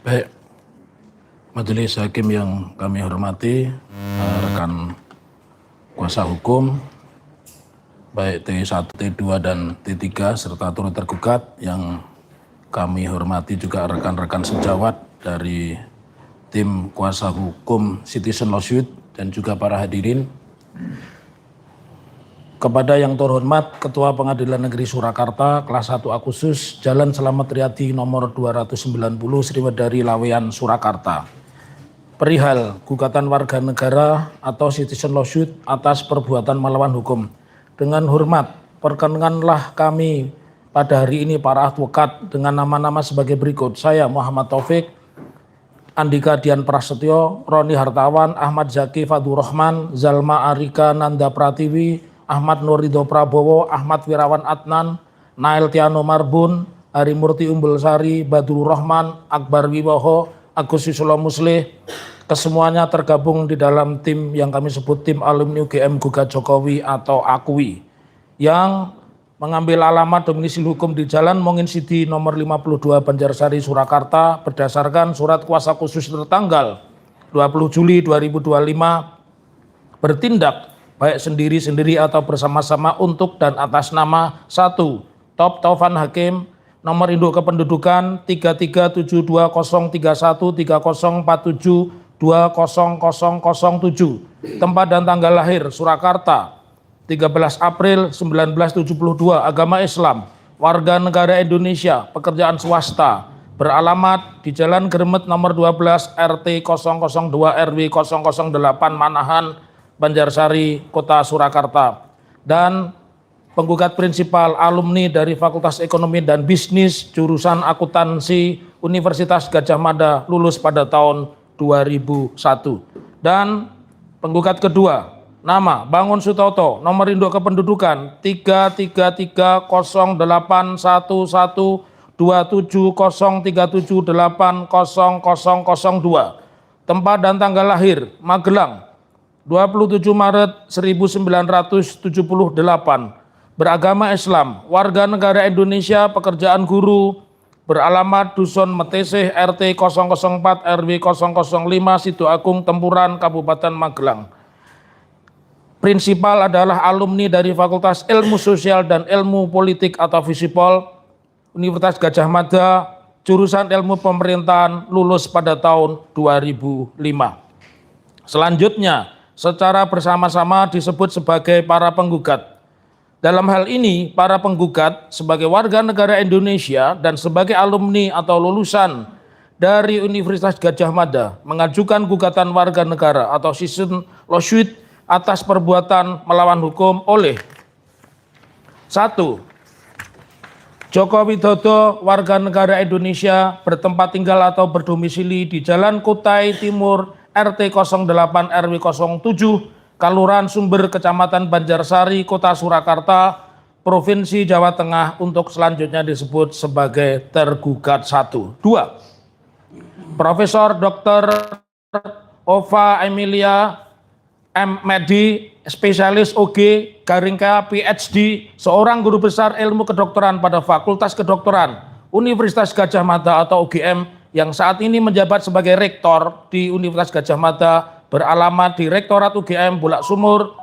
Baik, Majelis Hakim yang kami hormati, rekan kuasa hukum, baik T1, T2, dan T3, serta turut tergugat yang kami hormati juga rekan-rekan sejawat dari tim kuasa hukum Citizen Lawsuit dan juga para hadirin. Kepada yang terhormat Ketua Pengadilan Negeri Surakarta, kelas 1 A khusus, Jalan Selamat Riyadi nomor 290, Sriwedari Laweyan, Surakarta. Perihal gugatan warga negara atau Citizen Lawsuit atas perbuatan melawan hukum. Dengan hormat, perkenankanlah kami pada hari ini para advokat dengan nama-nama sebagai berikut. Saya Muhammad Taufik, Andika Dian Prasetyo, Roni Hartawan, Ahmad Zaki Fadur Rahman, Zalma Arika Nanda Pratiwi, Ahmad Nurridho Prabowo, Ahmad Wirawan Adnan, Nail Tiano Marbun, Harimurti Umbul Sari, Badrul Rahman, Akbar Wibowo, Agus Yusula Muslih, kesemuanya tergabung di dalam tim yang kami sebut tim alumni UGM Gugat Jokowi atau AKUI, yang mengambil alamat domisili hukum di Jalan Mongin Sidi nomor 52 Banjarsari Surakarta berdasarkan surat kuasa khusus tertanggal 20 Juli 2025 bertindak baik sendiri-sendiri atau bersama-sama untuk dan atas nama 1. Top Taufan Hakim, nomor induk kependudukan 33720347200007, tempat dan tanggal lahir Surakarta 13 April 1972, agama Islam, warga negara Indonesia, pekerjaan swasta, beralamat di Jalan Gremet nomor 12 RT 002 RW 008 Manahan, Banjarsari, Kota Surakarta, dan penggugat prinsipal alumni dari Fakultas Ekonomi dan Bisnis jurusan Akuntansi Universitas Gadjah Mada lulus pada tahun 2001. Dan penggugat kedua, nama Bangun Sutoto, nomor induk kependudukan 333081703780002, tempat dan tanggal lahir Magelang 27 Maret 1978, beragama Islam, warga negara Indonesia, pekerjaan guru, beralamat Dusun Meteseh RT 004 RW 005 Situ Agung Tempuran Kabupaten Magelang. Prinsipal adalah alumni dari Fakultas Ilmu Sosial dan Ilmu Politik atau Visipol Universitas Gadjah Mada, jurusan Ilmu Pemerintahan, lulus pada tahun 2005. Selanjutnya, secara bersama-sama disebut sebagai para penggugat. Dalam hal ini, para penggugat sebagai warga negara Indonesia dan sebagai alumni atau lulusan dari Universitas Gadjah Mada mengajukan gugatan warga negara atau Citizen Lawsuit atas perbuatan melawan hukum oleh 1. Joko Widodo, warga negara Indonesia, bertempat tinggal atau berdomisili di Jalan Kutai Timur RT 08 RW 07, Kelurahan Sumber, Kecamatan Banjarsari, Kota Surakarta, Provinsi Jawa Tengah, untuk selanjutnya disebut sebagai tergugat 1. 2. Profesor Dr. Ova Emilia M. Medi, spesialis OG, Garingka, PhD, seorang guru besar ilmu kedokteran pada Fakultas Kedokteran Universitas Gadjah Mada atau UGM, yang saat ini menjabat sebagai rektor di Universitas Gadjah Mada, beralamat di Rektorat UGM Bulak Sumur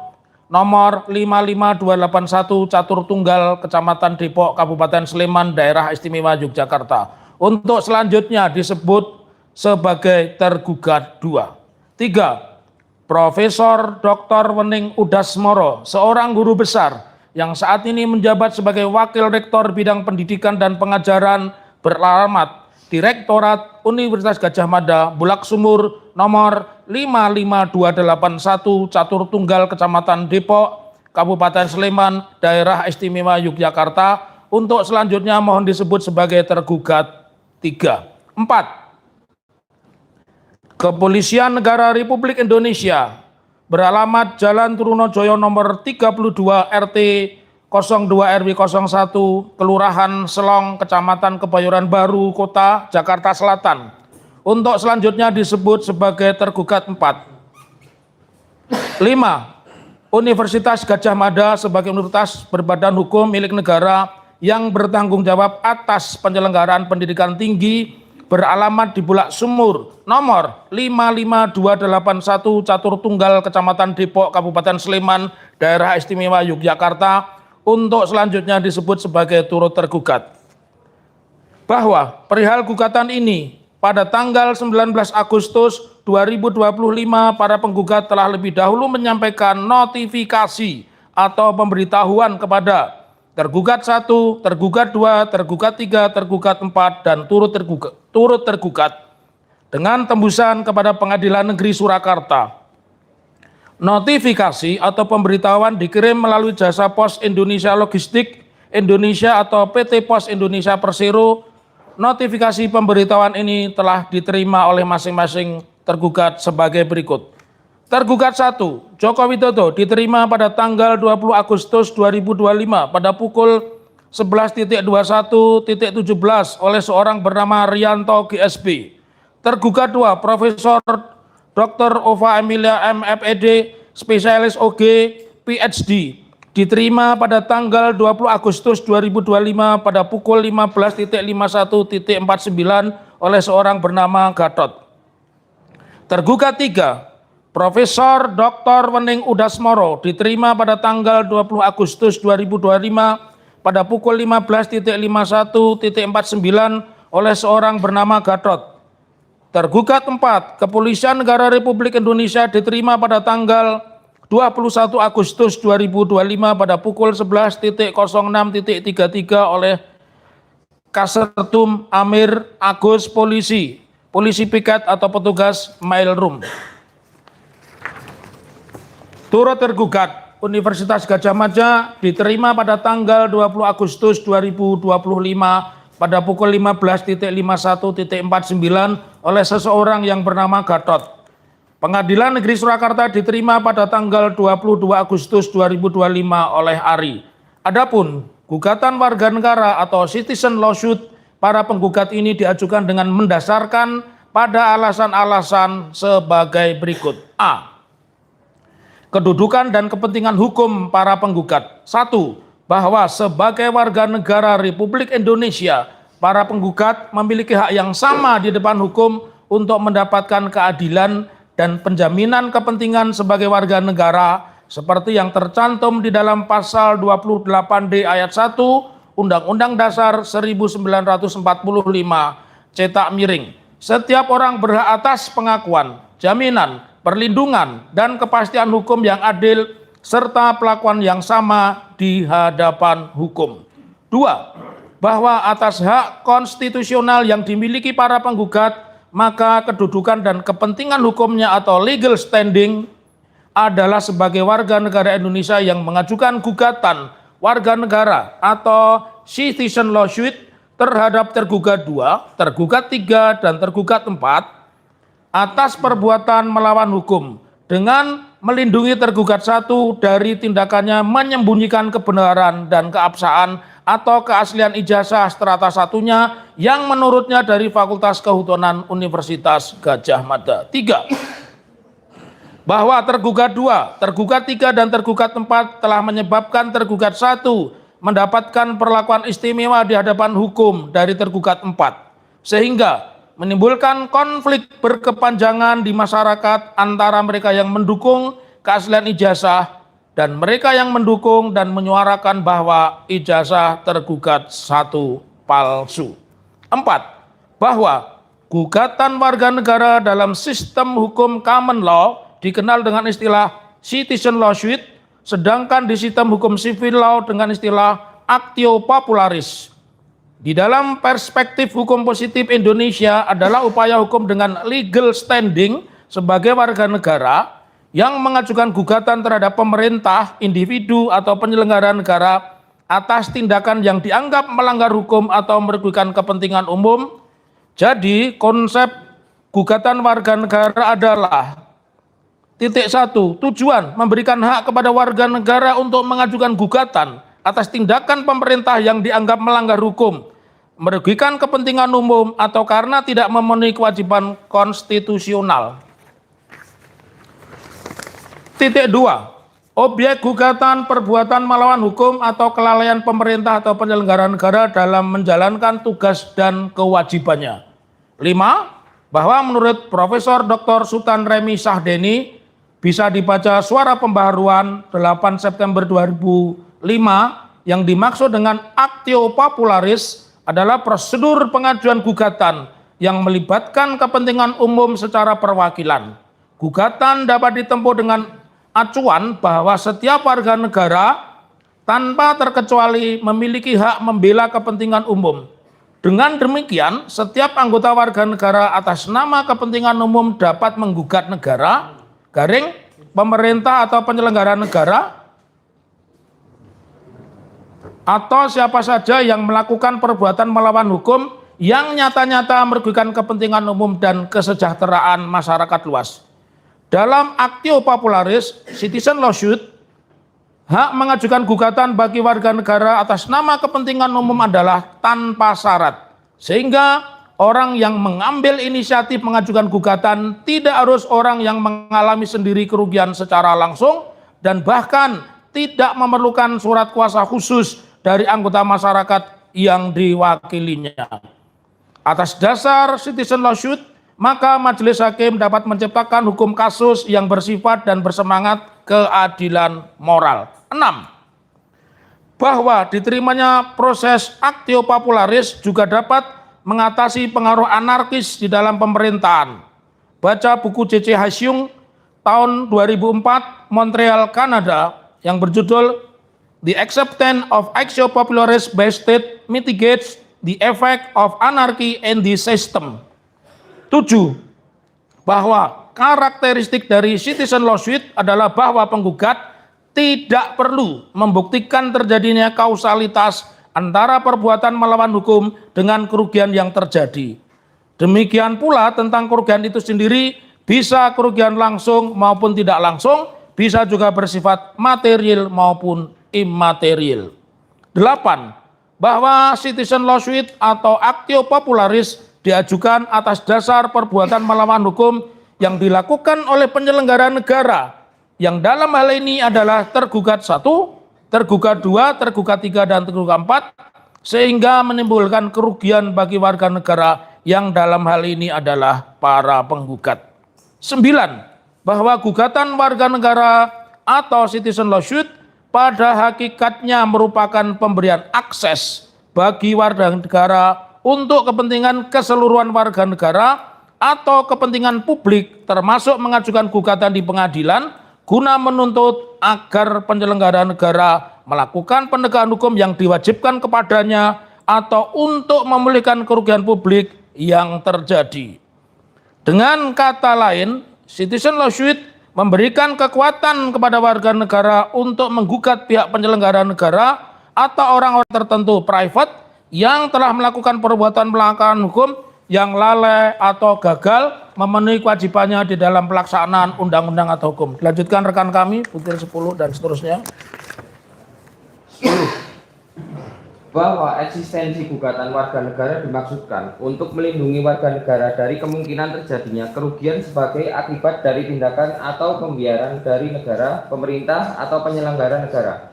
nomor 55281 Catur Tunggal, Kecamatan Depok, Kabupaten Sleman, Daerah Istimewa Yogyakarta, untuk selanjutnya disebut sebagai tergugat 2. 3. Profesor Dr. Wening Udasmoro, seorang guru besar yang saat ini menjabat sebagai Wakil Rektor Bidang Pendidikan dan Pengajaran, beralamat Direktorat Universitas Gadjah Mada, Bulak Sumur, nomor 55281 Catur Tunggal, Kecamatan Depok, Kabupaten Sleman, Daerah Istimewa Yogyakarta, untuk selanjutnya mohon disebut sebagai tergugat 3. 4. Kepolisian Negara Republik Indonesia, beralamat Jalan Trunojoyo nomor 32 RT 02 RW 01, Kelurahan Selong, Kecamatan Kebayoran Baru, Kota Jakarta Selatan, untuk selanjutnya disebut sebagai tergugat 4. 5. Universitas Gadjah Mada sebagai universitas berbadan hukum milik negara yang bertanggung jawab atas penyelenggaraan pendidikan tinggi beralamat di Bulak Sumur nomor 55281 Catur Tunggal, Kecamatan Depok, Kabupaten Sleman, Daerah Istimewa Yogyakarta, untuk selanjutnya disebut sebagai turut tergugat. Bahwa perihal gugatan ini pada tanggal 19 Agustus 2025 para penggugat telah lebih dahulu menyampaikan notifikasi atau pemberitahuan kepada tergugat 1, tergugat 2, tergugat 3, tergugat 4, dan turut tergugat dengan tembusan kepada Pengadilan Negeri Surakarta. Notifikasi atau pemberitahuan dikirim melalui jasa Pos Indonesia Logistik Indonesia atau PT Pos Indonesia Persero. Notifikasi pemberitahuan ini telah diterima oleh masing-masing tergugat sebagai berikut. Tergugat 1, Joko Widodo, diterima pada tanggal 20 Agustus 2025 pada pukul 11.21.17 oleh seorang bernama Rianto GSB. Tergugat 2, Profesor Dr. Ova Emilia MFED, spesialis OG, PhD, diterima pada tanggal 20 Agustus 2025 pada pukul 15.51.49 oleh seorang bernama Gatot. Tergugat 3, Profesor Dr. Wening Udasmoro, diterima pada tanggal 20 Agustus 2025 pada pukul 15.51.49 oleh seorang bernama Gatot. Tergugat 4, Kepolisian Negara Republik Indonesia, diterima pada tanggal 21 Agustus 2025 pada pukul 11.06.33 oleh Kasertum Amir Agus Polisi Piket atau petugas mailroom. Turut tergugat Universitas Gadjah Mada, diterima pada tanggal 20 Agustus 2025 pada pukul 15.51.49 oleh seseorang yang bernama Gatot. Pengadilan Negeri Surakarta, diterima pada tanggal 22 Agustus 2025 oleh Ari. Adapun gugatan warga negara atau citizen lawsuit, para penggugat ini diajukan dengan mendasarkan pada alasan-alasan sebagai berikut. A. Kedudukan dan kepentingan hukum para penggugat. 1. Bahwa sebagai warga negara Republik Indonesia, para penggugat memiliki hak yang sama di depan hukum untuk mendapatkan keadilan dan penjaminan kepentingan sebagai warga negara seperti yang tercantum di dalam pasal 28D ayat 1 Undang-Undang Dasar 1945 cetak miring. Setiap orang berhak atas pengakuan, jaminan, perlindungan, dan kepastian hukum yang adil, serta perlakuan yang sama di hadapan hukum. 2. Bahwa atas hak konstitusional yang dimiliki para penggugat, maka kedudukan dan kepentingan hukumnya atau legal standing adalah sebagai warga negara Indonesia yang mengajukan gugatan warga negara atau citizen lawsuit terhadap tergugat 2, tergugat 3, dan tergugat 4 atas perbuatan melawan hukum dengan melindungi tergugat 1 dari tindakannya menyembunyikan kebenaran dan keabsahan atau keaslian ijazah strata satunya yang menurutnya dari Fakultas Kehutanan Universitas Gadjah Mada. 3. Bahwa tergugat 2, tergugat 3, dan tergugat 4 telah menyebabkan tergugat 1 mendapatkan perlakuan istimewa di hadapan hukum dari tergugat 4, sehingga menimbulkan konflik berkepanjangan di masyarakat antara mereka yang mendukung keaslian ijazah dan mereka yang mendukung dan menyuarakan bahwa ijazah tergugat 1 palsu. 4. Bahwa gugatan warga negara dalam sistem hukum common law dikenal dengan istilah citizen lawsuit, sedangkan di sistem hukum civil law dengan istilah actio popularis. Di dalam perspektif hukum positif Indonesia adalah upaya hukum dengan legal standing sebagai warga negara yang mengajukan gugatan terhadap pemerintah, individu, atau penyelenggara negara atas tindakan yang dianggap melanggar hukum atau merugikan kepentingan umum. Jadi konsep gugatan warga negara adalah titik 1, tujuan memberikan hak kepada warga negara untuk mengajukan gugatan atas tindakan pemerintah yang dianggap melanggar hukum, merugikan kepentingan umum, atau karena tidak memenuhi kewajiban konstitusional. Titik 2. Objek gugatan perbuatan melawan hukum atau kelalaian pemerintah atau penyelenggara negara dalam menjalankan tugas dan kewajibannya. 5. Bahwa menurut Profesor Dr. Sultan Remi Sahdeni bisa dibaca Suara Pembaharuan 8 September 2005 yang dimaksud dengan actio popularis adalah prosedur pengajuan gugatan yang melibatkan kepentingan umum secara perwakilan. Gugatan dapat ditempuh dengan acuan bahwa setiap warga negara tanpa terkecuali memiliki hak membela kepentingan umum. Dengan demikian, setiap anggota warga negara atas nama kepentingan umum dapat menggugat negara, garing, pemerintah atau penyelenggara negara, atau siapa saja yang melakukan perbuatan melawan hukum yang nyata-nyata merugikan kepentingan umum dan kesejahteraan masyarakat luas. Dalam actio popularis, citizen lawsuit, hak mengajukan gugatan bagi warga negara atas nama kepentingan umum adalah tanpa syarat, sehingga orang yang mengambil inisiatif mengajukan gugatan tidak harus orang yang mengalami sendiri kerugian secara langsung dan bahkan tidak memerlukan surat kuasa khusus dari anggota masyarakat yang diwakilinya. Atas dasar citizen lawsuit, maka majelis hakim dapat menciptakan hukum kasus yang bersifat dan bersemangat keadilan moral. 6. Bahwa diterimanya proses actio popularis juga dapat mengatasi pengaruh anarkis di dalam pemerintahan. Baca buku C.C. Hasyung tahun 2004, Montreal, Kanada, yang berjudul The Acceptance of Actio Popularis by State Mitigates the Effect of Anarchy in the System. 7. Bahwa karakteristik dari citizen lawsuit adalah bahwa penggugat tidak perlu membuktikan terjadinya kausalitas antara perbuatan melawan hukum dengan kerugian yang terjadi. Demikian pula tentang kerugian itu sendiri bisa kerugian langsung maupun tidak langsung, bisa juga bersifat material maupun immaterial. 8. Bahwa citizen lawsuit atau actio popularis diajukan atas dasar perbuatan melawan hukum yang dilakukan oleh penyelenggara negara, yang dalam hal ini adalah tergugat 1, tergugat 2, tergugat 3, dan tergugat 4, sehingga menimbulkan kerugian bagi warga negara yang dalam hal ini adalah para penggugat. 9. Bahwa gugatan warga negara atau citizen lawsuit pada hakikatnya merupakan pemberian akses bagi warga negara untuk kepentingan keseluruhan warga negara atau kepentingan publik, termasuk mengajukan gugatan di pengadilan guna menuntut agar penyelenggara negara melakukan penegakan hukum yang diwajibkan kepadanya atau untuk memulihkan kerugian publik yang terjadi. Dengan kata lain, citizen lawsuit memberikan kekuatan kepada warga negara untuk menggugat pihak penyelenggara negara atau orang-orang tertentu private yang telah melakukan perbuatan pelanggaran hukum yang lalai atau gagal memenuhi kewajibannya di dalam pelaksanaan undang-undang atau hukum. Dilanjutkan rekan kami, butir 10 dan seterusnya. 10. Bahwa eksistensi gugatan warga negara dimaksudkan untuk melindungi warga negara dari kemungkinan terjadinya kerugian sebagai akibat dari tindakan atau pembiaran dari negara, pemerintah, atau penyelenggara negara.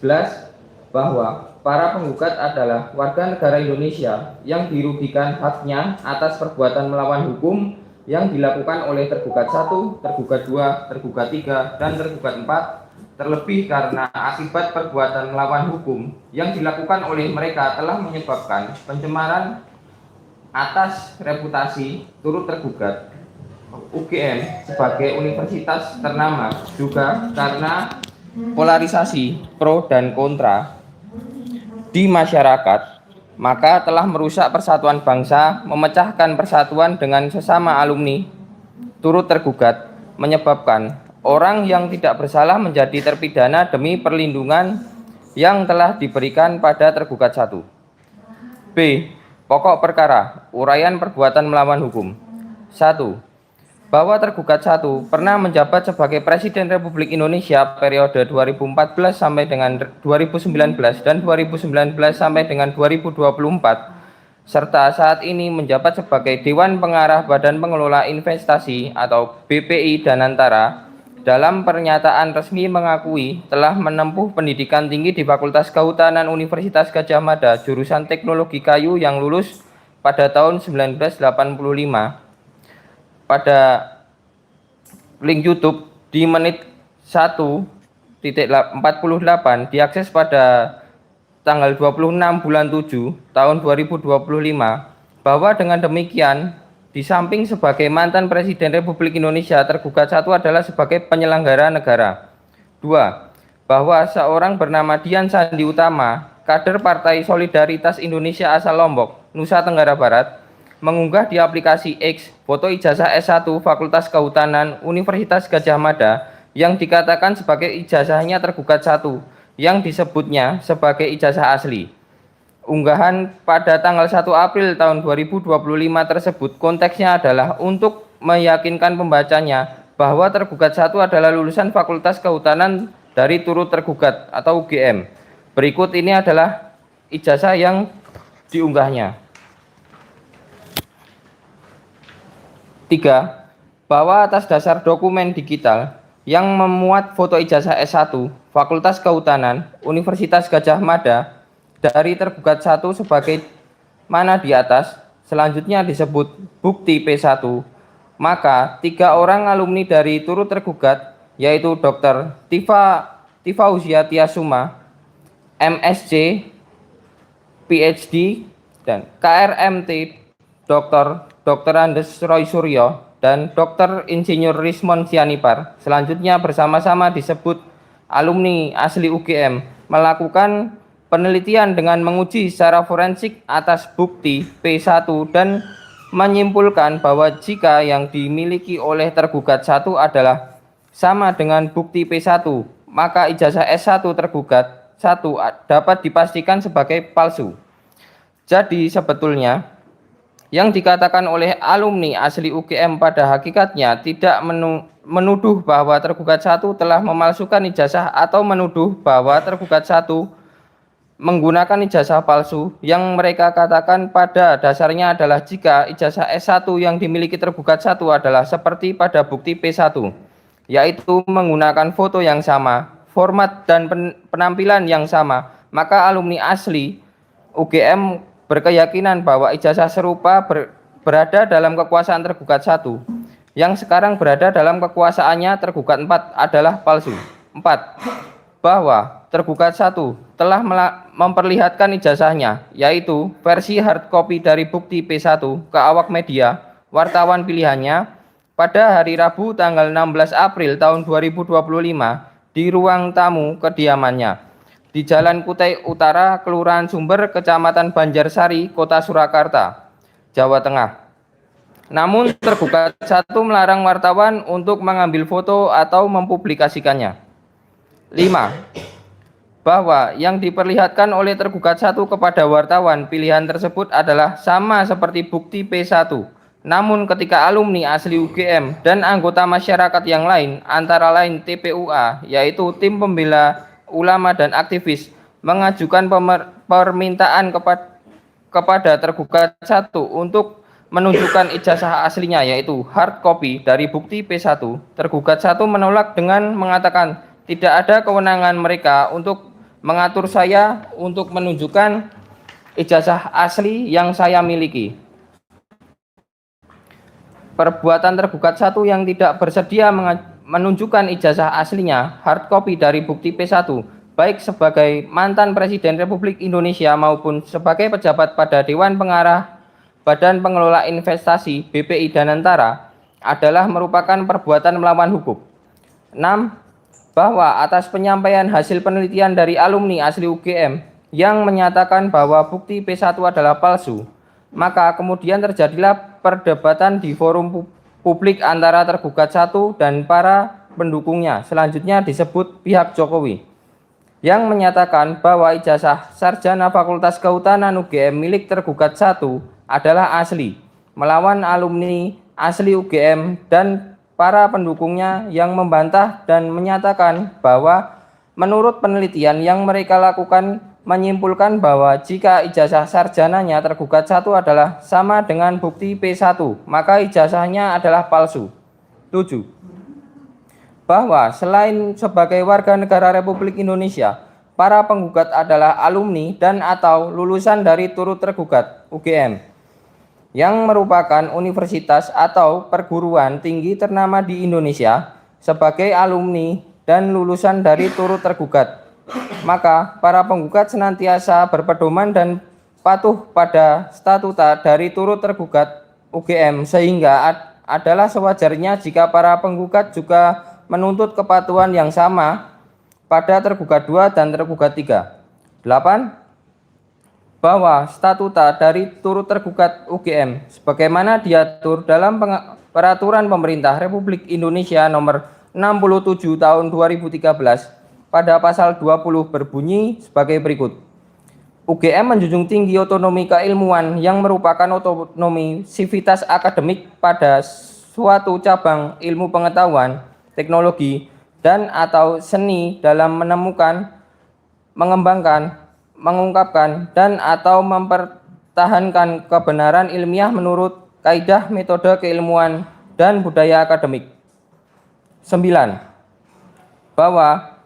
11. Bahwa para penggugat adalah warga negara Indonesia yang dirugikan haknya atas perbuatan melawan hukum yang dilakukan oleh tergugat 1, tergugat 2, tergugat 3, dan tergugat 4, terlebih karena akibat perbuatan melawan hukum yang dilakukan oleh mereka telah menyebabkan pencemaran atas reputasi turut tergugat UGM sebagai universitas ternama, juga karena polarisasi pro dan kontra di masyarakat, maka telah merusak persatuan bangsa, memecahkan persatuan dengan sesama alumni, turut tergugat, menyebabkan orang yang tidak bersalah menjadi terpidana demi perlindungan yang telah diberikan pada tergugat 1. B. Pokok perkara, uraian perbuatan melawan hukum. 1. Bahwa tergugat 1 pernah menjabat sebagai Presiden Republik Indonesia periode 2014 sampai dengan 2019 dan 2019 sampai dengan 2024, serta saat ini menjabat sebagai Dewan Pengarah Badan Pengelola Investasi atau BPI Danantara, dalam pernyataan resmi mengakui telah menempuh pendidikan tinggi di Fakultas Kehutanan Universitas Gadjah Mada jurusan Teknologi Kayu yang lulus pada tahun 1985 pada link YouTube di menit 1:48 diakses pada tanggal 26 bulan 7 tahun 2025 bahwa dengan demikian di samping sebagai mantan Presiden Republik Indonesia, tergugat satu adalah sebagai penyelenggara negara. 2. Bahwa seorang bernama Dian Sandi Utama, kader Partai Solidaritas Indonesia asal Lombok, Nusa Tenggara Barat, mengunggah di aplikasi X foto ijazah S1 Fakultas Kehutanan Universitas Gadjah Mada yang dikatakan sebagai ijazahnya tergugat satu, yang disebutnya sebagai ijazah asli. Unggahan pada tanggal 1 April tahun 2025 tersebut konteksnya adalah untuk meyakinkan pembacanya bahwa tergugat satu adalah lulusan Fakultas Kehutanan dari turut tergugat atau UGM. Berikut ini adalah ijazah yang diunggahnya. 3. Bahwa atas dasar dokumen digital yang memuat foto ijazah S1 Fakultas Kehutanan Universitas Gadjah Mada dari tergugat satu sebagai mana di atas, selanjutnya disebut bukti P1, maka 3 orang alumni dari turut tergugat, yaitu Dr. Tifausia Tiasuma, MSc, PhD, dan KRMT Dr. Andes Roy Suryo, dan Dr. Insinyur Rismon Sianipar, selanjutnya bersama-sama disebut alumni asli UGM, melakukan penelitian dengan menguji secara forensik atas bukti P1 dan menyimpulkan bahwa jika yang dimiliki oleh tergugat satu adalah sama dengan bukti P1, maka ijazah S1 tergugat satu dapat dipastikan sebagai palsu. Jadi sebetulnya yang dikatakan oleh alumni asli UGM pada hakikatnya tidak menuduh bahwa tergugat satu telah memalsukan ijazah atau menuduh bahwa tergugat satu menggunakan ijazah palsu. Yang mereka katakan pada dasarnya adalah jika ijazah S1 yang dimiliki tergugat satu adalah seperti pada bukti P1, yaitu menggunakan foto yang sama, format dan penampilan yang sama, maka alumni asli UGM berkeyakinan bahwa ijazah serupa berada dalam kekuasaan tergugat satu, yang sekarang berada dalam kekuasaannya tergugat 4 adalah palsu. 4. Bahwa tergugat satu telah memperlihatkan ijazahnya, yaitu versi hard copy dari bukti P1 ke awak media, wartawan pilihannya, pada hari Rabu tanggal 16 April tahun 2025 di ruang tamu kediamannya di Jalan Kutai Utara, Kelurahan Sumber, Kecamatan Banjarsari, Kota Surakarta, Jawa Tengah. Namun tergugat satu melarang wartawan untuk mengambil foto atau mempublikasikannya. 5. Bahwa yang diperlihatkan oleh tergugat satu kepada wartawan pilihan tersebut adalah sama seperti bukti P1. Namun ketika alumni asli UGM dan anggota masyarakat yang lain, antara lain TPUA, yaitu Tim Pembela Ulama dan Aktivis, mengajukan permintaan kepada tergugat satu untuk menunjukkan ijazah aslinya, yaitu hard copy dari bukti P1, tergugat satu menolak dengan mengatakan tidak ada kewenangan mereka untuk mengatur saya untuk menunjukkan ijazah asli yang saya miliki. Perbuatan tergugat satu yang tidak bersedia menunjukkan ijazah aslinya hard copy dari bukti P1, baik sebagai mantan Presiden Republik Indonesia maupun sebagai pejabat pada Dewan Pengarah Badan Pengelola Investasi BPI Danantara, adalah merupakan perbuatan melawan hukum. 6. Bahwa atas penyampaian hasil penelitian dari alumni asli UGM yang menyatakan bahwa bukti P1 adalah palsu, maka kemudian terjadilah perdebatan di forum publik antara tergugat satu dan para pendukungnya, selanjutnya disebut pihak Jokowi, yang menyatakan bahwa ijazah sarjana Fakultas Kehutanan UGM milik tergugat satu adalah asli, melawan alumni asli UGM dan para pendukungnya yang membantah dan menyatakan bahwa menurut penelitian yang mereka lakukan menyimpulkan bahwa jika ijazah sarjananya tergugat satu adalah sama dengan bukti P1, maka ijazahnya adalah palsu. 7. Bahwa selain sebagai warga negara Republik Indonesia, para penggugat adalah alumni dan atau lulusan dari turut tergugat UGM. yang merupakan universitas atau perguruan tinggi ternama di Indonesia sebagai alumni dan lulusan dari turut tergugat. Maka para penggugat senantiasa berpedoman dan patuh pada statuta dari turut tergugat UGM, sehingga adalah sewajarnya jika para penggugat juga menuntut kepatuhan yang sama pada tergugat 2 dan tergugat 3. 8. Bahwa statuta dari turut tergugat UGM sebagaimana diatur dalam Peraturan Pemerintah Republik Indonesia Nomor 67 Tahun 2013 pada pasal 20 berbunyi sebagai berikut. UGM menjunjung tinggi otonomi keilmuan yang merupakan otonomi sivitas akademik pada suatu cabang ilmu pengetahuan, teknologi, dan atau seni dalam menemukan, mengembangkan, mengungkapkan, dan atau mempertahankan kebenaran ilmiah menurut kaidah metode keilmuan dan budaya akademik. 9. Bahwa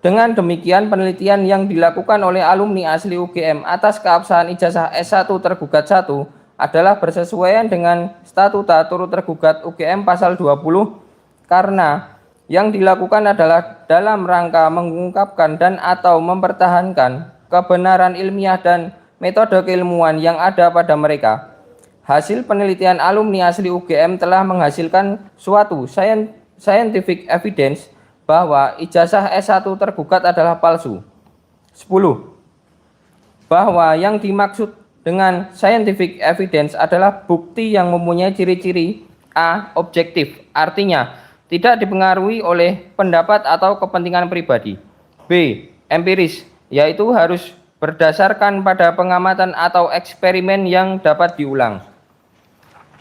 dengan demikian, penelitian yang dilakukan oleh alumni asli UGM atas keabsahan ijazah S1 tergugat 1 adalah bersesuaian dengan statuta turut tergugat UGM pasal 20 karena yang dilakukan adalah dalam rangka mengungkapkan dan atau mempertahankan kebenaran ilmiah dan metode keilmuan yang ada pada mereka. Hasil penelitian alumni asli UGM telah menghasilkan suatu scientific evidence bahwa ijazah S1 tergugat adalah palsu. 10. Bahwa yang dimaksud dengan scientific evidence adalah bukti yang mempunyai ciri-ciri A. Objektif, artinya tidak dipengaruhi oleh pendapat atau kepentingan pribadi. B. Empiris, yaitu harus berdasarkan pada pengamatan atau eksperimen yang dapat diulang.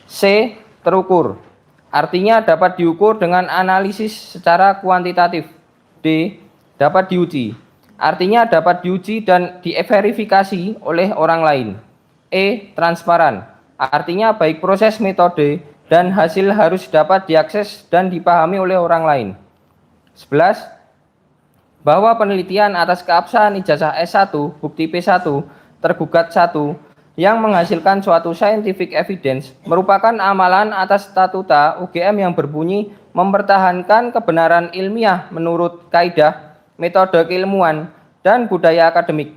C. Terukur, artinya dapat diukur dengan analisis secara kuantitatif. D. Dapat diuji, artinya dapat diuji dan diverifikasi oleh orang lain. E. Transparan, artinya baik proses, metode, dan hasil harus dapat diakses dan dipahami oleh orang lain. 11. Bahwa penelitian atas keabsahan ijazah S1 bukti P1 tergugat 1 yang menghasilkan suatu scientific evidence merupakan amalan atas statuta UGM yang berbunyi mempertahankan kebenaran ilmiah menurut kaidah, metode keilmuan, dan budaya akademik.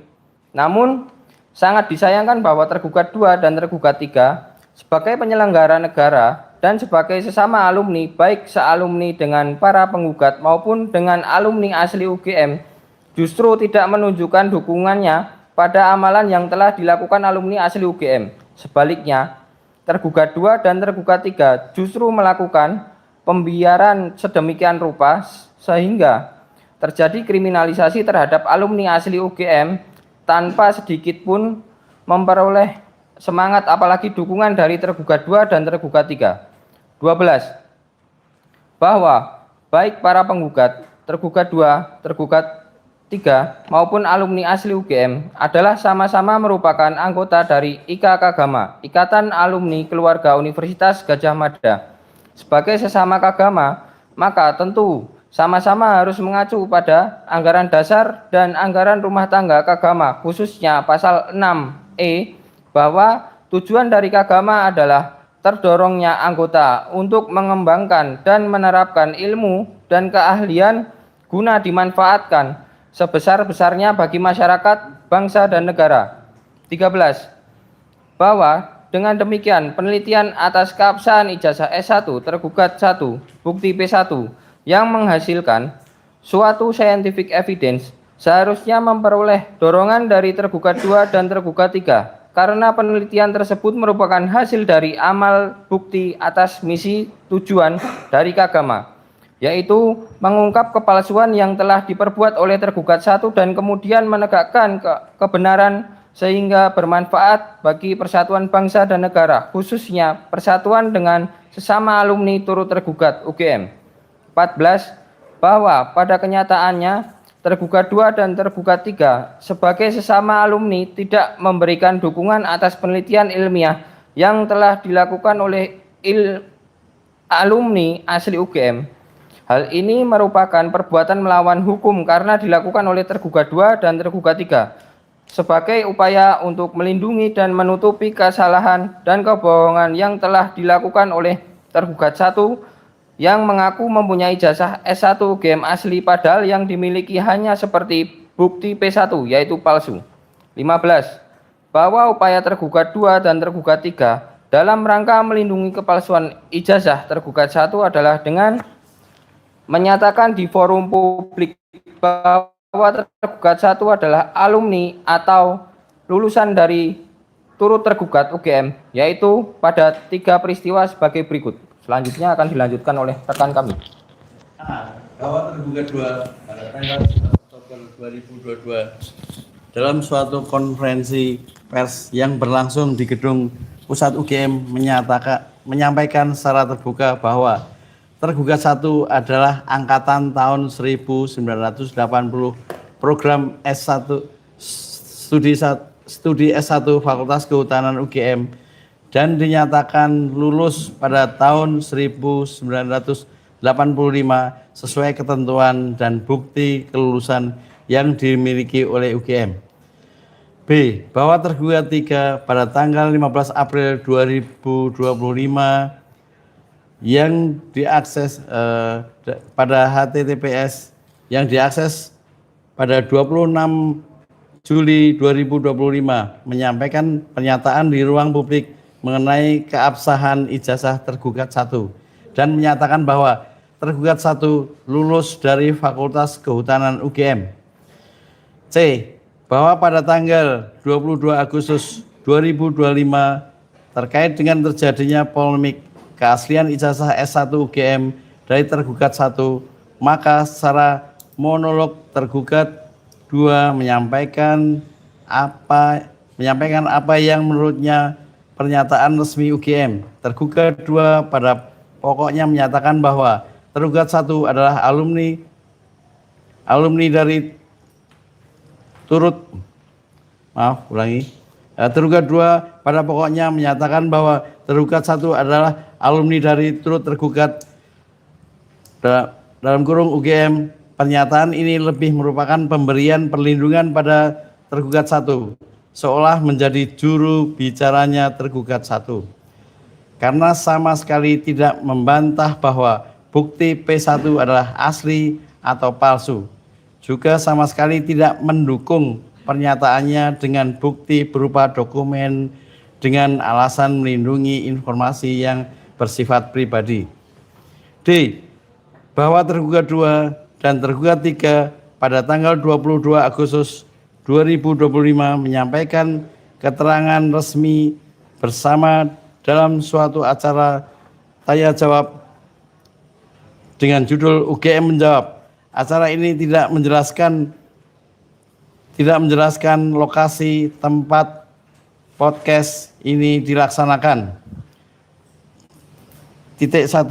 Namun, sangat disayangkan bahwa tergugat 2 dan tergugat 3 sebagai penyelenggara negara dan sebagai sesama alumni, baik sealumni dengan para penggugat maupun dengan alumni asli UGM, justru tidak menunjukkan dukungannya pada amalan yang telah dilakukan alumni asli UGM. Sebaliknya, tergugat 2 dan tergugat 3 justru melakukan pembiaran sedemikian rupa sehingga terjadi kriminalisasi terhadap alumni asli UGM tanpa sedikit pun memperoleh semangat apalagi dukungan dari tergugat 2 dan tergugat 3. 12. Bahwa baik para penggugat, tergugat 2, tergugat 3 maupun alumni asli UGM adalah sama-sama merupakan anggota dari IKKAGAMA, Ikatan Alumni Keluarga Universitas Gadjah Mada. Sebagai sesama kagama, maka tentu sama-sama harus mengacu pada anggaran dasar dan anggaran rumah tangga kagama, khususnya pasal 6E, bahwa tujuan dari kagama adalah terdorongnya anggota untuk mengembangkan dan menerapkan ilmu dan keahlian guna dimanfaatkan sebesar-besarnya bagi masyarakat, bangsa, dan negara. 13. Bahwa dengan demikian penelitian atas keabsahan ijazah S1 tergugat 1 bukti P1 yang menghasilkan suatu scientific evidence seharusnya memperoleh dorongan dari tergugat 2 dan tergugat 3 karena penelitian tersebut merupakan hasil dari amal bukti atas misi tujuan dari kagama, yaitu mengungkap kepalsuan yang telah diperbuat oleh tergugat 1 dan kemudian menegakkan kebenaran sehingga bermanfaat bagi persatuan bangsa dan negara, khususnya persatuan dengan sesama alumni turut tergugat UGM. 14. Bahwa pada kenyataannya tergugat 2 dan tergugat 3 sebagai sesama alumni tidak memberikan dukungan atas penelitian ilmiah yang telah dilakukan oleh alumni asli UGM. Hal ini merupakan perbuatan melawan hukum karena dilakukan oleh tergugat 2 dan tergugat 3 sebagai upaya untuk melindungi dan menutupi kesalahan dan kebohongan yang telah dilakukan oleh tergugat 1 yang mengaku mempunyai ijazah S1 UGM asli padahal yang dimiliki hanya seperti bukti P1 yaitu palsu. 15. Bahwa upaya tergugat 2 dan tergugat 3 dalam rangka melindungi kepalsuan ijazah tergugat 1 adalah dengan menyatakan di forum publik bahwa tergugat 1 adalah alumni atau lulusan dari turut tergugat UGM, yaitu pada 3 peristiwa sebagai berikut. Selanjutnya akan dilanjutkan oleh rekan kami. Bahwa tergugat 2 pada tanggal 1 Oktober 2022 dalam suatu konferensi pers yang berlangsung di gedung pusat UGM menyampaikan secara terbuka bahwa tergugat 1 adalah angkatan tahun 1980 program S1 studi S1 Fakultas Kehutanan UGM dan dinyatakan lulus pada tahun 1985 sesuai ketentuan dan bukti kelulusan yang dimiliki oleh UGM. B. Bahwa tergugat 3 pada tanggal 15 April 2025 yang diakses pada HTTPS yang diakses pada 26 Juli 2025 menyampaikan pernyataan di ruang publik mengenai keabsahan ijazah tergugat 1 dan menyatakan bahwa tergugat 1 lulus dari Fakultas Kehutanan UGM. C. Bahwa pada tanggal 22 Agustus 2025 terkait dengan terjadinya polemik keaslian ijazah S1 UGM dari tergugat 1, maka secara monolog tergugat 2 menyampaikan apa yang menurutnya pernyataan resmi UGM. Tergugat 2 pada pokoknya menyatakan bahwa tergugat 1 adalah alumni dari tergugat 2 pada pokoknya menyatakan bahwa tergugat 1 adalah alumni dari turut tergugat dalam kurung UGM. Pernyataan ini lebih merupakan pemberian perlindungan pada tergugat 1 seolah menjadi juru bicaranya tergugat 1 karena sama sekali tidak membantah bahwa bukti P1 adalah asli atau palsu, juga sama sekali tidak mendukung pernyataannya dengan bukti berupa dokumen dengan alasan melindungi informasi yang bersifat pribadi. D. Bahwa tergugat 2 dan tergugat 3 pada tanggal 22 Agustus 2025 menyampaikan keterangan resmi bersama dalam suatu acara tanya jawab dengan judul UGM menjawab. Acara ini tidak menjelaskan lokasi tempat podcast ini dilaksanakan. Titik 1.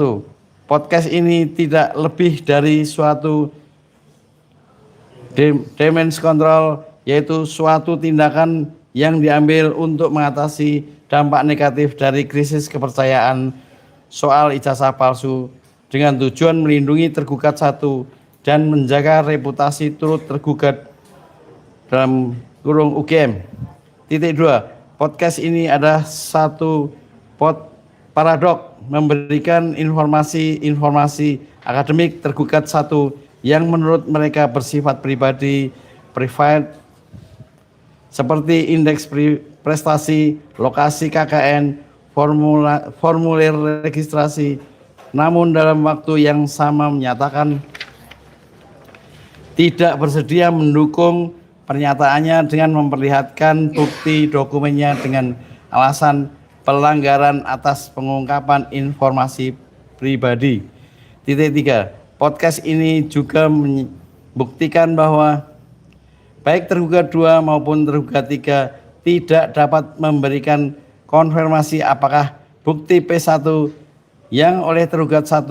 Podcast ini tidak lebih dari suatu damage control, yaitu suatu tindakan yang diambil untuk mengatasi dampak negatif dari krisis kepercayaan soal ijazah palsu dengan tujuan melindungi tergugat 1 dan menjaga reputasi turut tergugat dalam kurung UGM. Titik 2. Podcast ini adalah satu paradok memberikan informasi akademik tergugat 1 yang menurut mereka bersifat pribadi, private, seperti indeks prestasi, lokasi KKN, formulir registrasi, namun dalam waktu yang sama menyatakan tidak bersedia mendukung pernyataannya dengan memperlihatkan bukti dokumennya dengan alasan pelanggaran atas pengungkapan informasi pribadi. Titik 3. Podcast ini juga membuktikan bahwa baik tergugat 2 maupun tergugat 3 tidak dapat memberikan konfirmasi apakah bukti P1 yang oleh tergugat 1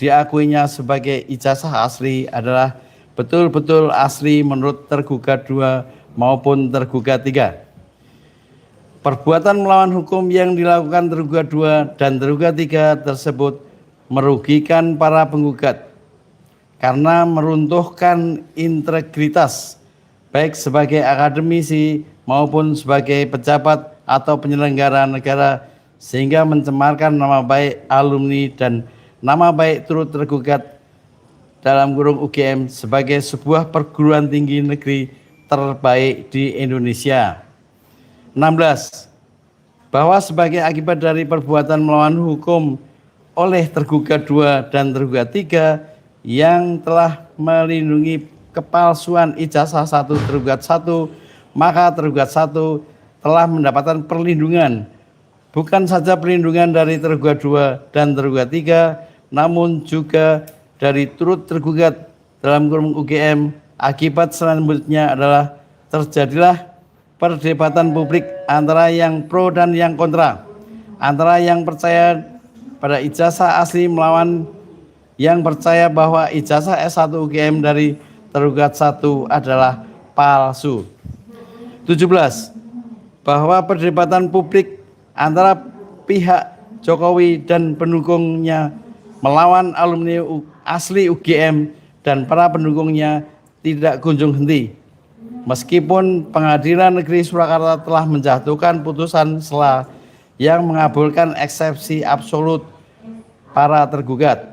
diakuinya sebagai ijazah asli adalah betul-betul asli menurut tergugat 2 maupun tergugat 3. Perbuatan melawan hukum yang dilakukan tergugat 2 dan tergugat 3 tersebut merugikan para penggugat karena meruntuhkan integritas baik sebagai akademisi maupun sebagai pejabat atau penyelenggara negara, sehingga mencemarkan nama baik alumni dan nama baik turut tergugat dalam kurung UGM sebagai sebuah perguruan tinggi negeri terbaik di Indonesia. 16. Bahwa sebagai akibat dari perbuatan melawan hukum oleh tergugat 2 dan tergugat 3 yang telah melindungi kepalsuan ijazah 1 tergugat 1, maka tergugat 1 telah mendapatkan perlindungan, bukan saja perlindungan dari tergugat 2 dan tergugat 3, namun juga dari turut tergugat dalam kurung UGM. Akibat selanjutnya adalah terjadilah perdebatan publik antara yang pro dan yang kontra, antara yang percaya pada ijazah asli melawan yang percaya bahwa ijazah S1 UGM dari tergugat 1 adalah palsu. 17. Bahwa perdebatan publik antara pihak Jokowi dan pendukungnya melawan alumni asli UGM dan para pendukungnya tidak kunjung henti. Meskipun Pengadilan Negeri Surakarta telah menjatuhkan putusan sela yang mengabulkan eksepsi absolut para tergugat,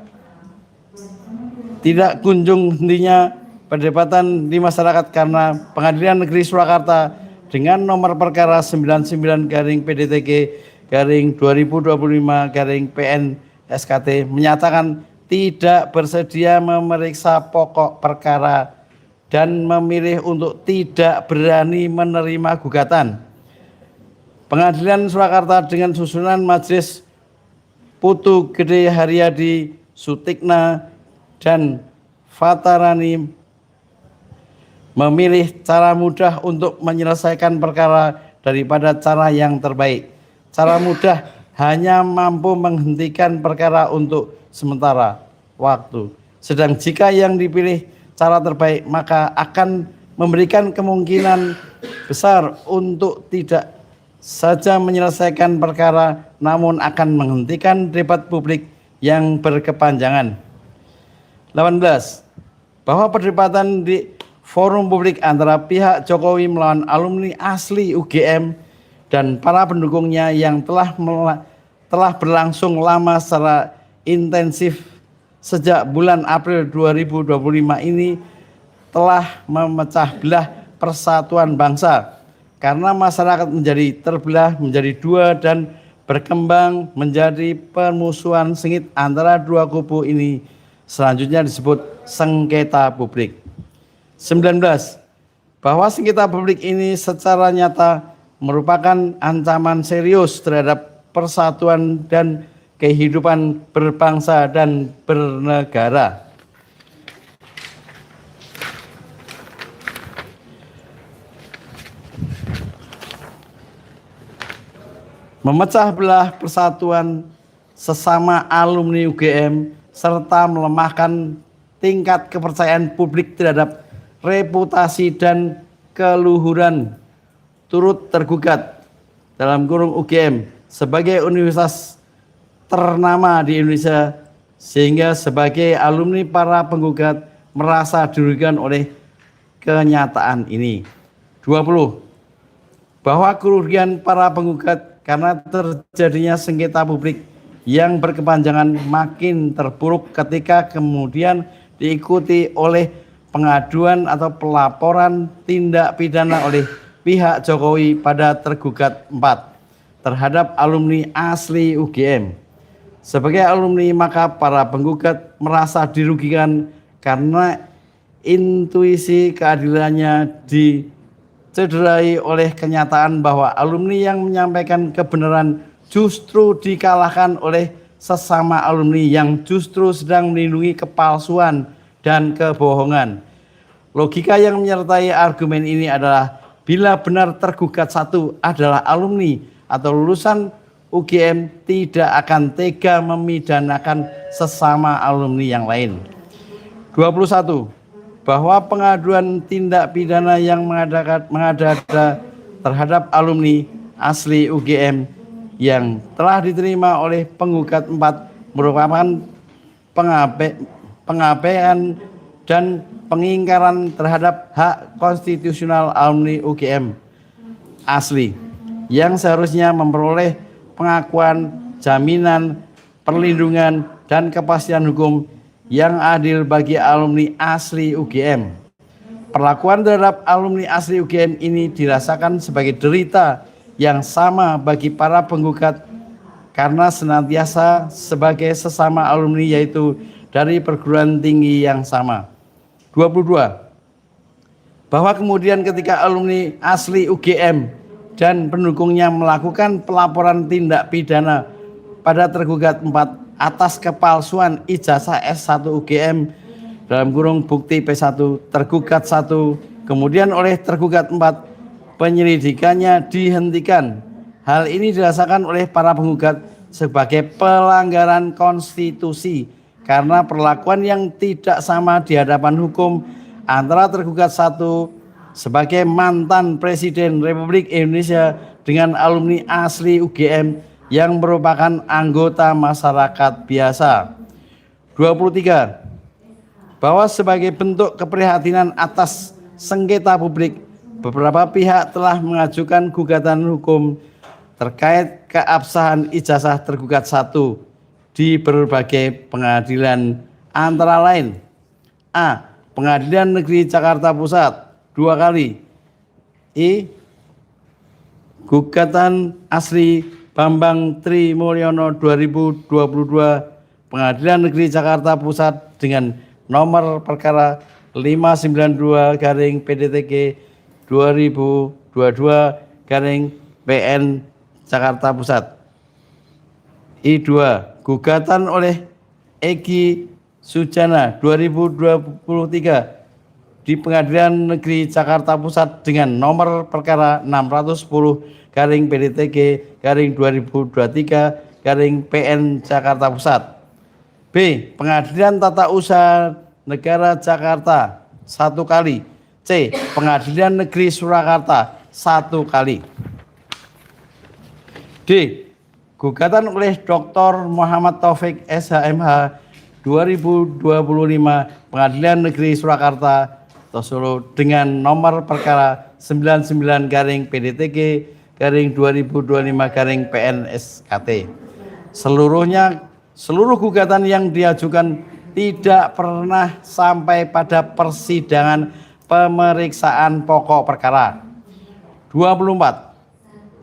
tidak kunjung hentinya perdebatan di masyarakat karena Pengadilan Negeri Surakarta dengan nomor perkara 99-PDTK-2025-PN SKT menyatakan tidak bersedia memeriksa pokok perkara dan memilih untuk tidak berani menerima gugatan. Pengadilan Surakarta dengan susunan Majelis Putu Gede Haryadi, Sutikna, dan Fatarani memilih cara mudah untuk menyelesaikan perkara daripada cara yang terbaik. Cara mudah hanya mampu menghentikan perkara untuk sementara waktu. Sedang jika yang dipilih cara terbaik, maka akan memberikan kemungkinan besar untuk tidak saja menyelesaikan perkara, namun akan menghentikan debat publik yang berkepanjangan. 18. Bahwa perdebatan di forum publik antara pihak Jokowi melawan alumni asli UGM dan para pendukungnya yang telah berlangsung lama secara intensif sejak bulan April 2025 ini telah memecah belah persatuan bangsa karena masyarakat menjadi terbelah menjadi dua dan berkembang menjadi permusuhan sengit antara dua kubu ini, selanjutnya disebut sengketa publik. 19. Bahwa sengketa publik ini secara nyata merupakan ancaman serius terhadap persatuan dan kehidupan berbangsa dan bernegara. Memecah belah persatuan sesama alumni UGM serta melemahkan tingkat kepercayaan publik terhadap reputasi dan keluhuran turut tergugat dalam kurung UGM sebagai universitas ternama di Indonesia, sehingga sebagai alumni para penggugat merasa dirugikan oleh kenyataan ini. 20. Bahwa kerugian para penggugat karena terjadinya sengketa publik yang berkepanjangan makin terpuruk ketika kemudian diikuti oleh pengaduan atau pelaporan tindak pidana oleh pihak Jokowi pada tergugat 4 terhadap alumni asli UGM. Sebagai alumni, maka para penggugat merasa dirugikan karena intuisi keadilannya dicederai oleh kenyataan bahwa alumni yang menyampaikan kebenaran justru dikalahkan oleh sesama alumni yang justru sedang melindungi kepalsuan dan kebohongan. Logika yang menyertai argumen ini adalah bila benar tergugat 1 adalah alumni atau lulusan UGM, tidak akan tega memidanakan sesama alumni yang lain. 21. Bahwa pengaduan tindak pidana yang mengada-ada terhadap alumni asli UGM yang telah diterima oleh penggugat 4 merupakan pengabaian dan pengingkaran terhadap hak konstitusional alumni UGM asli yang seharusnya memperoleh pengakuan, jaminan, perlindungan, dan kepastian hukum yang adil bagi alumni asli UGM. Perlakuan terhadap alumni asli UGM ini dirasakan sebagai derita yang sama bagi para penggugat karena senantiasa sebagai sesama alumni, yaitu dari perguruan tinggi yang sama. 22. Bahwa kemudian ketika alumni asli UGM dan pendukungnya melakukan pelaporan tindak pidana pada tergugat 4 atas kepalsuan ijazah S1 UGM dalam kurung bukti P1 tergugat 1, kemudian oleh tergugat 4 penyelidikannya dihentikan. Hal ini dirasakan oleh para penggugat sebagai pelanggaran konstitusi karena perlakuan yang tidak sama di hadapan hukum antara tergugat 1 sebagai mantan Presiden Republik Indonesia dengan alumni asli UGM yang merupakan anggota masyarakat biasa. 23. Bahwa sebagai bentuk keprihatinan atas sengketa publik, beberapa pihak telah mengajukan gugatan hukum terkait keabsahan ijazah tergugat 1 di berbagai pengadilan, antara lain: A. Pengadilan Negeri Jakarta Pusat 2 kali. I. Gugatan asli Bambang Tri Mulyono 2022 Pengadilan Negeri Jakarta Pusat dengan nomor perkara 592/PDTK 2022/PN Jakarta Pusat. I2. Gugatan oleh Egy Sujana 2023 di Pengadilan Negeri Jakarta Pusat dengan nomor perkara 610/PDTK/2023/PN Jakarta Pusat. B. Pengadilan Tata Usaha Negara Jakarta 1 kali. C. Pengadilan Negeri Surakarta 1 kali. D. Gugatan oleh Dr. Muhammad Taufik SHMH 2025 Pengadilan Negeri Surakarta Solo dengan nomor perkara 99/PDTK/2025/PN-SKT. Seluruh gugatan yang diajukan tidak pernah sampai pada persidangan pemeriksaan pokok perkara. 24.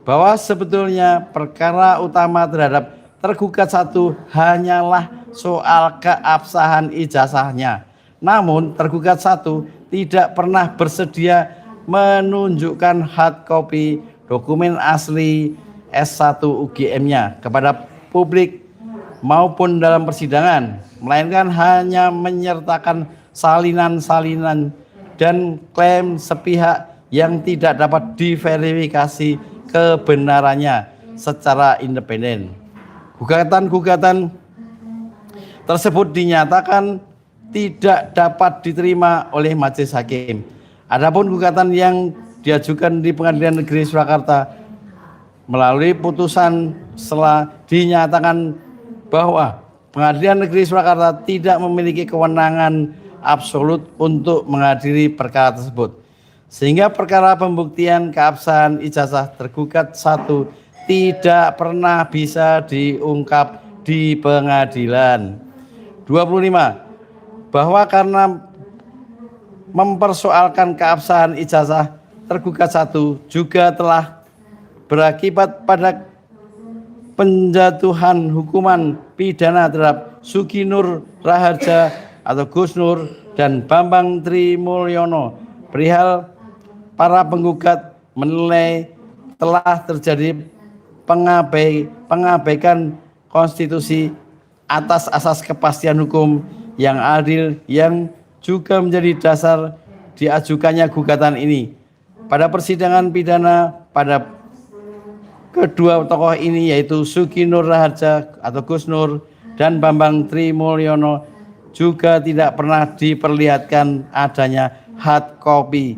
Bahwa sebetulnya perkara utama terhadap tergugat 1 hanyalah soal keabsahan ijazahnya. Namun tergugat 1 tidak pernah bersedia menunjukkan hard copy dokumen asli S1 UGM-nya kepada publik maupun dalam persidangan, melainkan hanya menyertakan salinan-salinan dan klaim sepihak yang tidak dapat diverifikasi kebenarannya secara independen. Gugatan-gugatan tersebut dinyatakan tidak dapat diterima oleh majelis hakim. Adapun gugatan yang diajukan di Pengadilan Negeri Surakarta melalui putusan setelah dinyatakan bahwa Pengadilan Negeri Surakarta tidak memiliki kewenangan absolut untuk mengadili perkara tersebut, sehingga perkara pembuktian keabsahan ijazah tergugat 1 tidak pernah bisa diungkap di pengadilan. 25. Bahwa karena mempersoalkan keabsahan ijazah tergugat 1 juga telah berakibat pada penjatuhan hukuman pidana terhadap Sugi Nur Raharja atau Gus Nur dan Bambang Tri Mulyono. Perihal para penggugat menilai telah terjadi pengabaikan konstitusi atas asas kepastian hukum yang adil yang juga menjadi dasar diajukannya gugatan ini. Pada persidangan pidana pada kedua tokoh ini, yaitu Sugi Nur Raharja atau Gus Nur dan Bambang Tri Mulyono, juga tidak pernah diperlihatkan adanya hard copy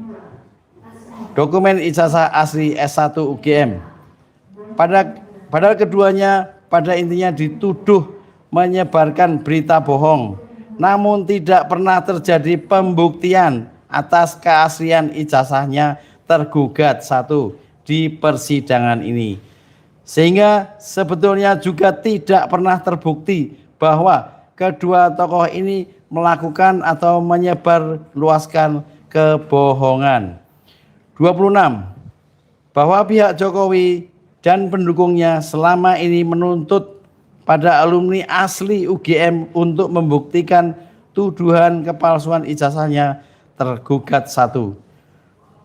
dokumen ijazah asli S1 UGM. Padahal keduanya pada intinya dituduh menyebarkan berita bohong namun tidak pernah terjadi pembuktian atas keaslian ijazahnya tergugat 1 di persidangan ini. Sehingga sebetulnya juga tidak pernah terbukti bahwa kedua tokoh ini melakukan atau menyebarluaskan kebohongan. 26. Bahwa pihak Jokowi dan pendukungnya selama ini menuntut pada alumni asli UGM untuk membuktikan tuduhan kepalsuan ijazahnya tergugat 1.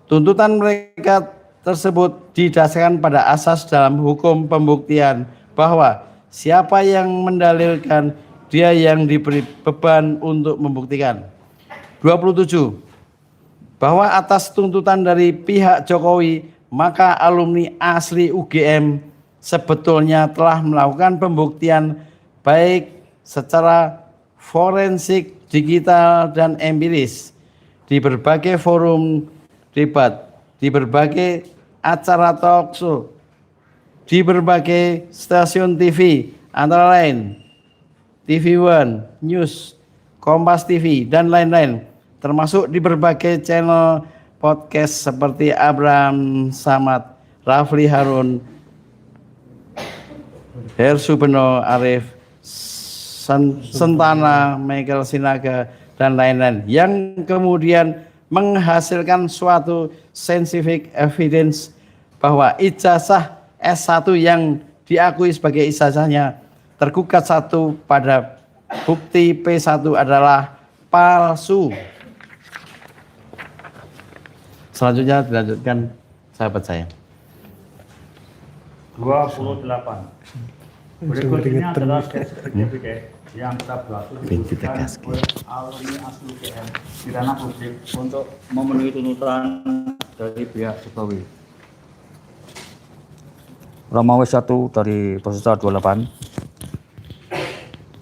Tuntutan mereka tersebut didasarkan pada asas dalam hukum pembuktian bahwa siapa yang mendalilkan dia yang diberi beban untuk membuktikan. 27. Bahwa atas tuntutan dari pihak Jokowi, maka alumni asli UGM sebetulnya telah melakukan pembuktian baik secara forensik, digital, dan empiris di berbagai forum debat, di berbagai acara talk show, di berbagai stasiun TV, antara lain TV One, News, Kompas TV, dan lain-lain, termasuk di berbagai channel podcast seperti Abraham Samad, Rafli Harun, Hersu Beno, Arif, Sentana, Michael Sinaga, dan lain-lain, yang kemudian menghasilkan suatu scientific evidence bahwa ijazah S1 yang diakui sebagai ijazahnya tergugat 1 pada bukti P1 adalah palsu. Selanjutnya dilanjutkan sahabat saya. 28. Berikut ini adalah sertifikat yang berlaku dibutuhkan oleh alumni asli UGM di ranah publik untuk memenuhi tuntutan dari pihak Jokowi. Romawi 1 dari peserta 28.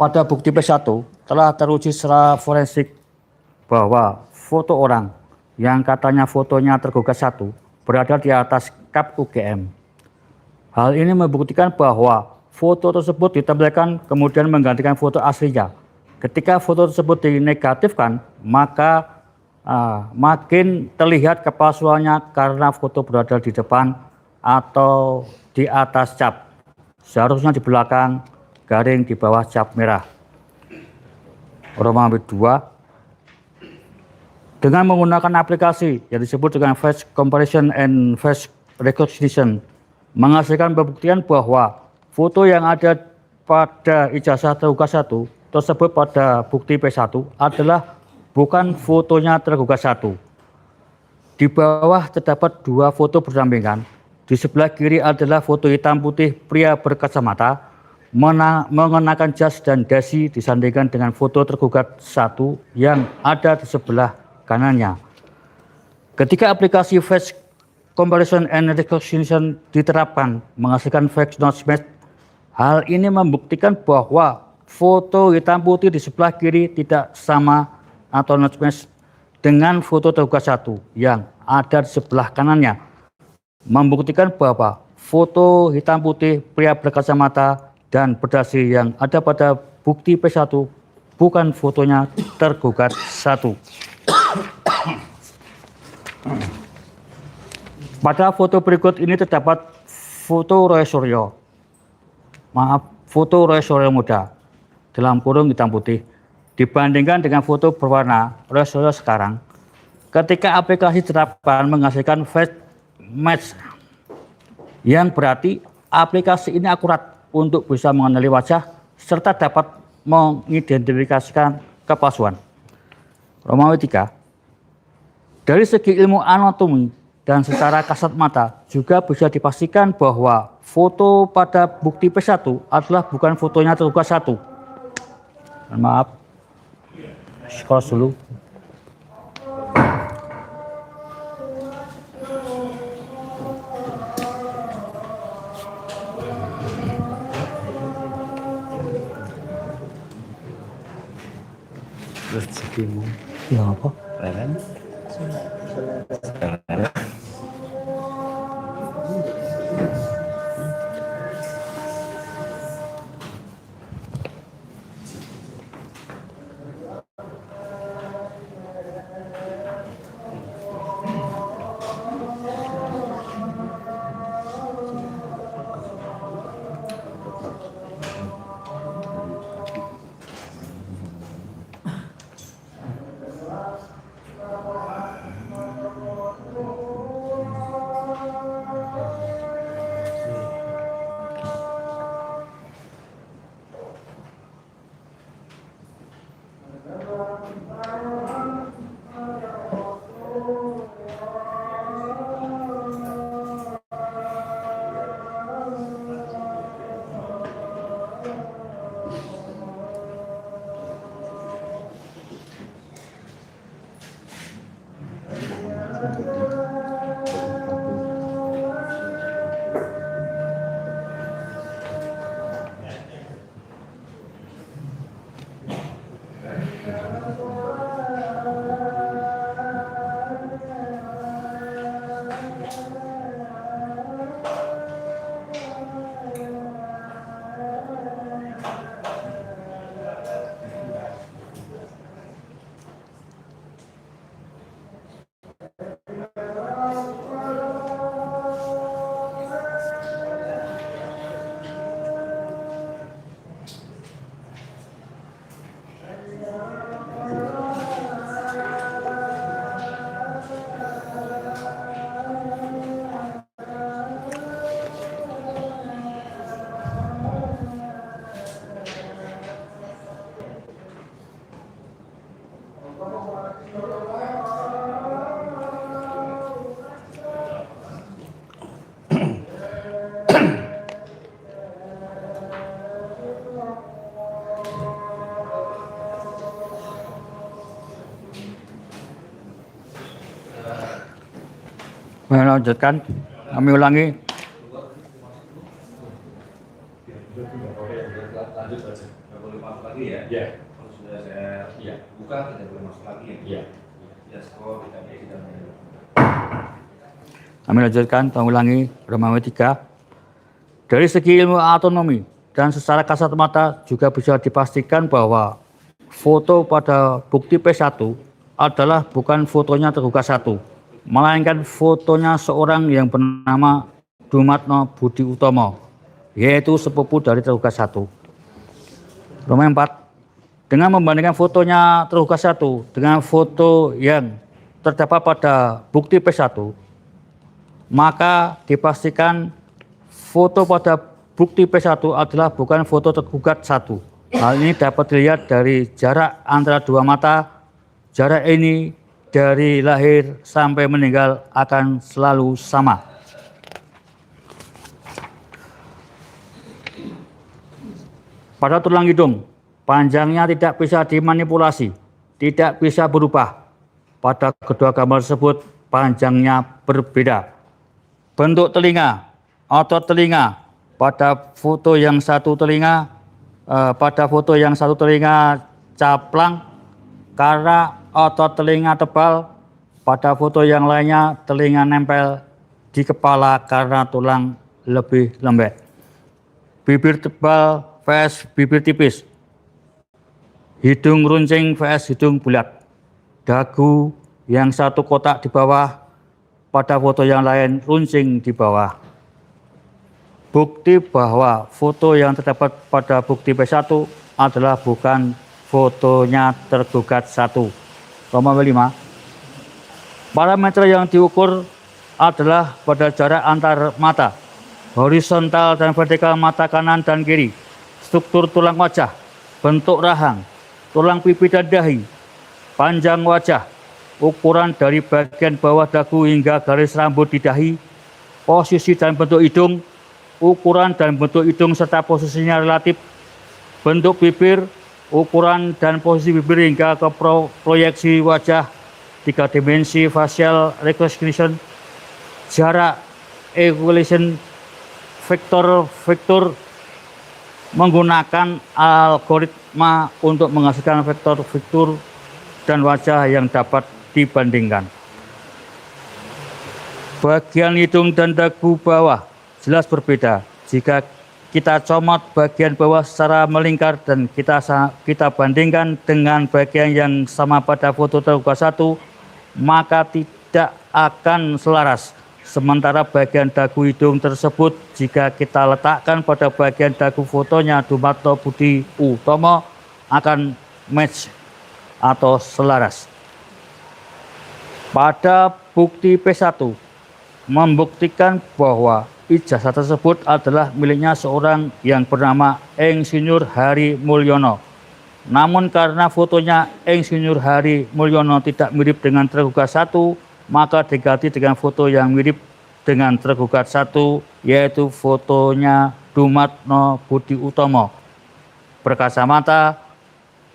Pada bukti P1 telah teruji secara forensik bahwa foto orang yang katanya fotonya tergugat 1 berada di atas kap UGM. Hal ini membuktikan bahwa foto tersebut ditampilkan kemudian menggantikan foto aslinya. Ketika foto tersebut dinegatifkan, maka makin terlihat kepalsuannya karena foto berada di depan atau di atas cap. Seharusnya di belakang garing di bawah cap merah. Romawi 2. Dengan menggunakan aplikasi yang disebut dengan face comparison and face recognition, menghasilkan pembuktian bahwa foto yang ada pada ijazah tergugat 1 tersebut pada bukti P1 adalah bukan fotonya tergugat 1. Di bawah terdapat 2 foto berdampingan. Di sebelah kiri adalah foto hitam putih pria berkacamata mengenakan jas dan dasi disandingkan dengan foto tergugat 1 yang ada di sebelah kanannya. Ketika aplikasi face comparison and recognition diterapkan menghasilkan face notch match, hal ini membuktikan bahwa foto hitam putih di sebelah kiri tidak sama atau notch match dengan foto tergugat 1 yang ada di sebelah kanannya, membuktikan bahwa foto hitam putih pria berkacamata dan berdasi yang ada pada bukti P1 bukan fotonya tergugat 1. Pada foto berikut ini terdapat foto Roy Suryo. Foto Roy Suryo muda dalam kurung hitam putih dibandingkan dengan foto berwarna Roy Suryo sekarang. Ketika aplikasi diterapkan menghasilkan face match, yang berarti aplikasi ini akurat untuk bisa mengenali wajah serta dapat mengidentifikasikan kepalsuan. Romawi 3. Dari segi ilmu anatomi dan secara kasat mata juga bisa dipastikan bahwa foto pada bukti P1 adalah bukan fotonya tergugat 1. Maaf, skor dulu. Rezekimu. Ya apa? Keren. Melanjutkan, kami ulangi. Lanjut saja, nggak boleh masuk lagi ya? Iya. Kalau sudah saya buka, tidak boleh masuk lagi ya? Iya. Ya, sekolah tidak Kami lanjutkan, kami ulangi, Romawi 3. Dari segi ilmu anatomi dan secara kasat mata juga bisa dipastikan bahwa foto pada bukti P1 adalah bukan fotonya tergugat 1, melainkan fotonya seorang yang bernama Dumatno Budi Utomo, yaitu sepupu dari tergugat 1. Romawi 4. Dengan membandingkan fotonya tergugat 1 dengan foto yang terdapat pada bukti P1, maka dipastikan foto pada bukti P1 adalah bukan foto tergugat 1. Hal ini dapat dilihat dari jarak antara dua mata. Jarak ini dari lahir sampai meninggal akan selalu sama. Pada tulang hidung, panjangnya tidak bisa dimanipulasi, tidak bisa berubah. Pada kedua gambar tersebut, panjangnya berbeda. Bentuk telinga, otot telinga, pada foto yang satu telinga caplang karena otot telinga tebal. Pada foto yang lainnya telinga nempel di kepala karena tulang lebih lembek. Bibir tebal vs bibir tipis. Hidung runcing vs hidung bulat. Dagu yang satu kotak di bawah, pada foto yang lain runcing di bawah. Bukti bahwa foto yang terdapat pada bukti P1 adalah bukan fotonya tergugat 1. Romawi 5. Parameter yang diukur adalah pada jarak antar mata, horizontal dan vertikal mata kanan dan kiri, struktur tulang wajah, bentuk rahang, tulang pipi dan dahi, panjang wajah, ukuran dari bagian bawah dagu hingga garis rambut di dahi, posisi dan bentuk hidung, ukuran dan bentuk hidung serta posisinya relatif, bentuk bibir, ukuran dan posisi bibir hingga ke proyeksi wajah, 3 dimensi facial recognition, jarak equalization vektor menggunakan algoritma untuk menghasilkan vektor dan wajah yang dapat dibandingkan. Bagian hidung dan dagu bawah jelas berbeda. Jika kita comot bagian bawah secara melingkar dan kita bandingkan dengan bagian yang sama pada foto tergugat 1, maka tidak akan selaras. Sementara bagian dagu hidung tersebut jika kita letakkan pada bagian dagu fotonya Dumatno Budi Utomo akan match atau selaras. Pada bukti P1 membuktikan bahwa ijazah tersebut adalah miliknya seorang yang bernama Insinyur Hari Mulyono. Namun karena fotonya Insinyur Hari Mulyono tidak mirip dengan tergugat 1, maka diganti dengan foto yang mirip dengan tergugat 1, yaitu fotonya Dumatno Budi Utomo. Berkacamata,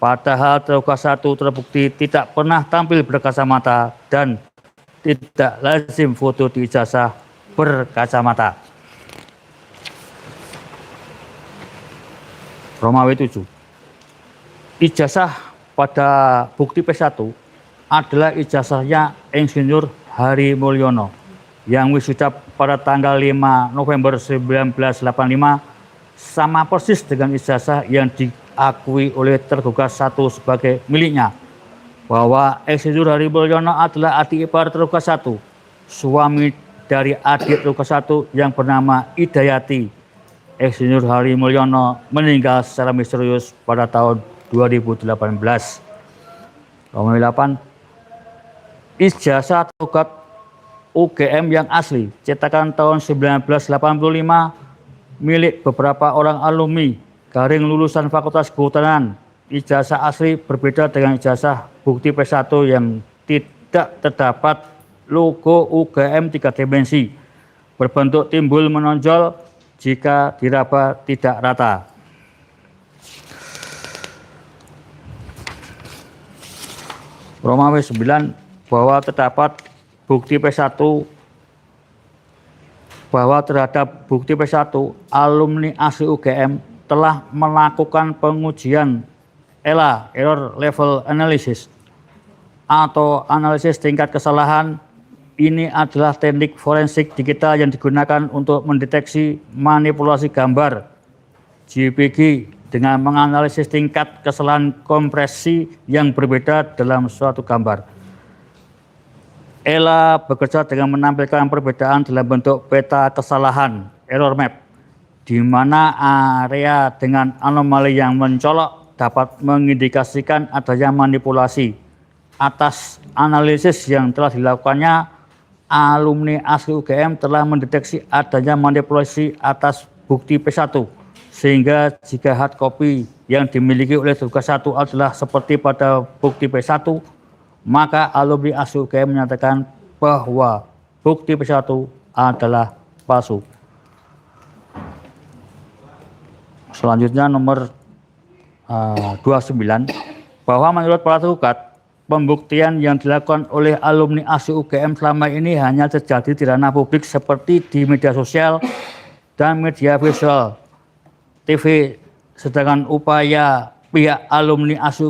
padahal tergugat 1 terbukti tidak pernah tampil berkacamata dan tidak lazim foto di ijazah berkacamata. Romawi 7. Ijazah pada bukti P1 adalah ijazahnya Insinyur Hari Mulyono yang wisuda pada tanggal 5 November 1985, sama persis dengan ijazah yang diakui oleh tergugat 1 sebagai miliknya, bahwa Insinyur Hari Mulyono adalah adik ipar tergugat 1, suami dari adik tergugat 1 yang bernama Idayati. Insinyur Hari Mulyono meninggal secara misterius pada tahun 2018. Romawi 8. Ijazah tergugat UGM yang asli cetakan tahun 1985 milik beberapa orang alumni garing lulusan Fakultas Kehutanan. Ijazah asli berbeda dengan ijazah bukti P1 yang tidak terdapat logo UGM 3 dimensi, berbentuk timbul menonjol jika diraba tidak rata. Romawi 9, bahwa terdapat bukti P1 bahwa terhadap bukti P1 alumni asli UGM telah melakukan pengujian ELA (Error Level Analysis) atau analisis tingkat kesalahan. Ini adalah teknik forensik digital yang digunakan untuk mendeteksi manipulasi gambar JPG dengan menganalisis tingkat kesalahan kompresi yang berbeda dalam suatu gambar. ELA bekerja dengan menampilkan perbedaan dalam bentuk peta kesalahan error map, di mana area dengan anomali yang mencolok dapat mengindikasikan adanya manipulasi. Atas analisis yang telah dilakukannya, alumni asli UGM telah mendeteksi adanya manipulasi atas bukti P1, sehingga jika hard copy yang dimiliki oleh tergugat 1 adalah seperti pada bukti P1, maka alumni asli UGM menyatakan bahwa bukti P1 adalah palsu. Selanjutnya nomor 29, bahwa menurut para tergugat, pembuktian yang dilakukan oleh alumni asli UGM selama ini hanya terjadi di ranah publik seperti di media sosial dan media visual TV, sedangkan upaya pihak alumni asli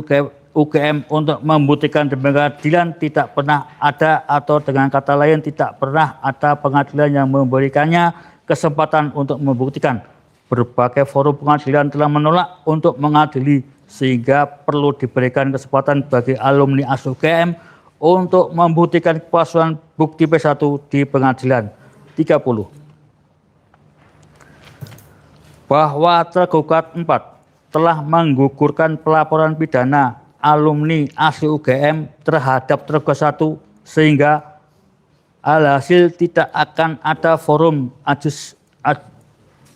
UGM untuk membuktikan pengadilan tidak pernah ada, atau dengan kata lain tidak pernah ada pengadilan yang memberikannya kesempatan untuk membuktikan. Berbagai forum pengadilan telah menolak untuk mengadili, sehingga perlu diberikan kesempatan bagi alumni asli UGM untuk membuktikan kepalsuan bukti P1 di pengadilan. 30. Bahwa tergugat 4 telah menggugurkan pelaporan pidana alumni asli UGM terhadap tergugat 1, sehingga alhasil tidak akan ada forum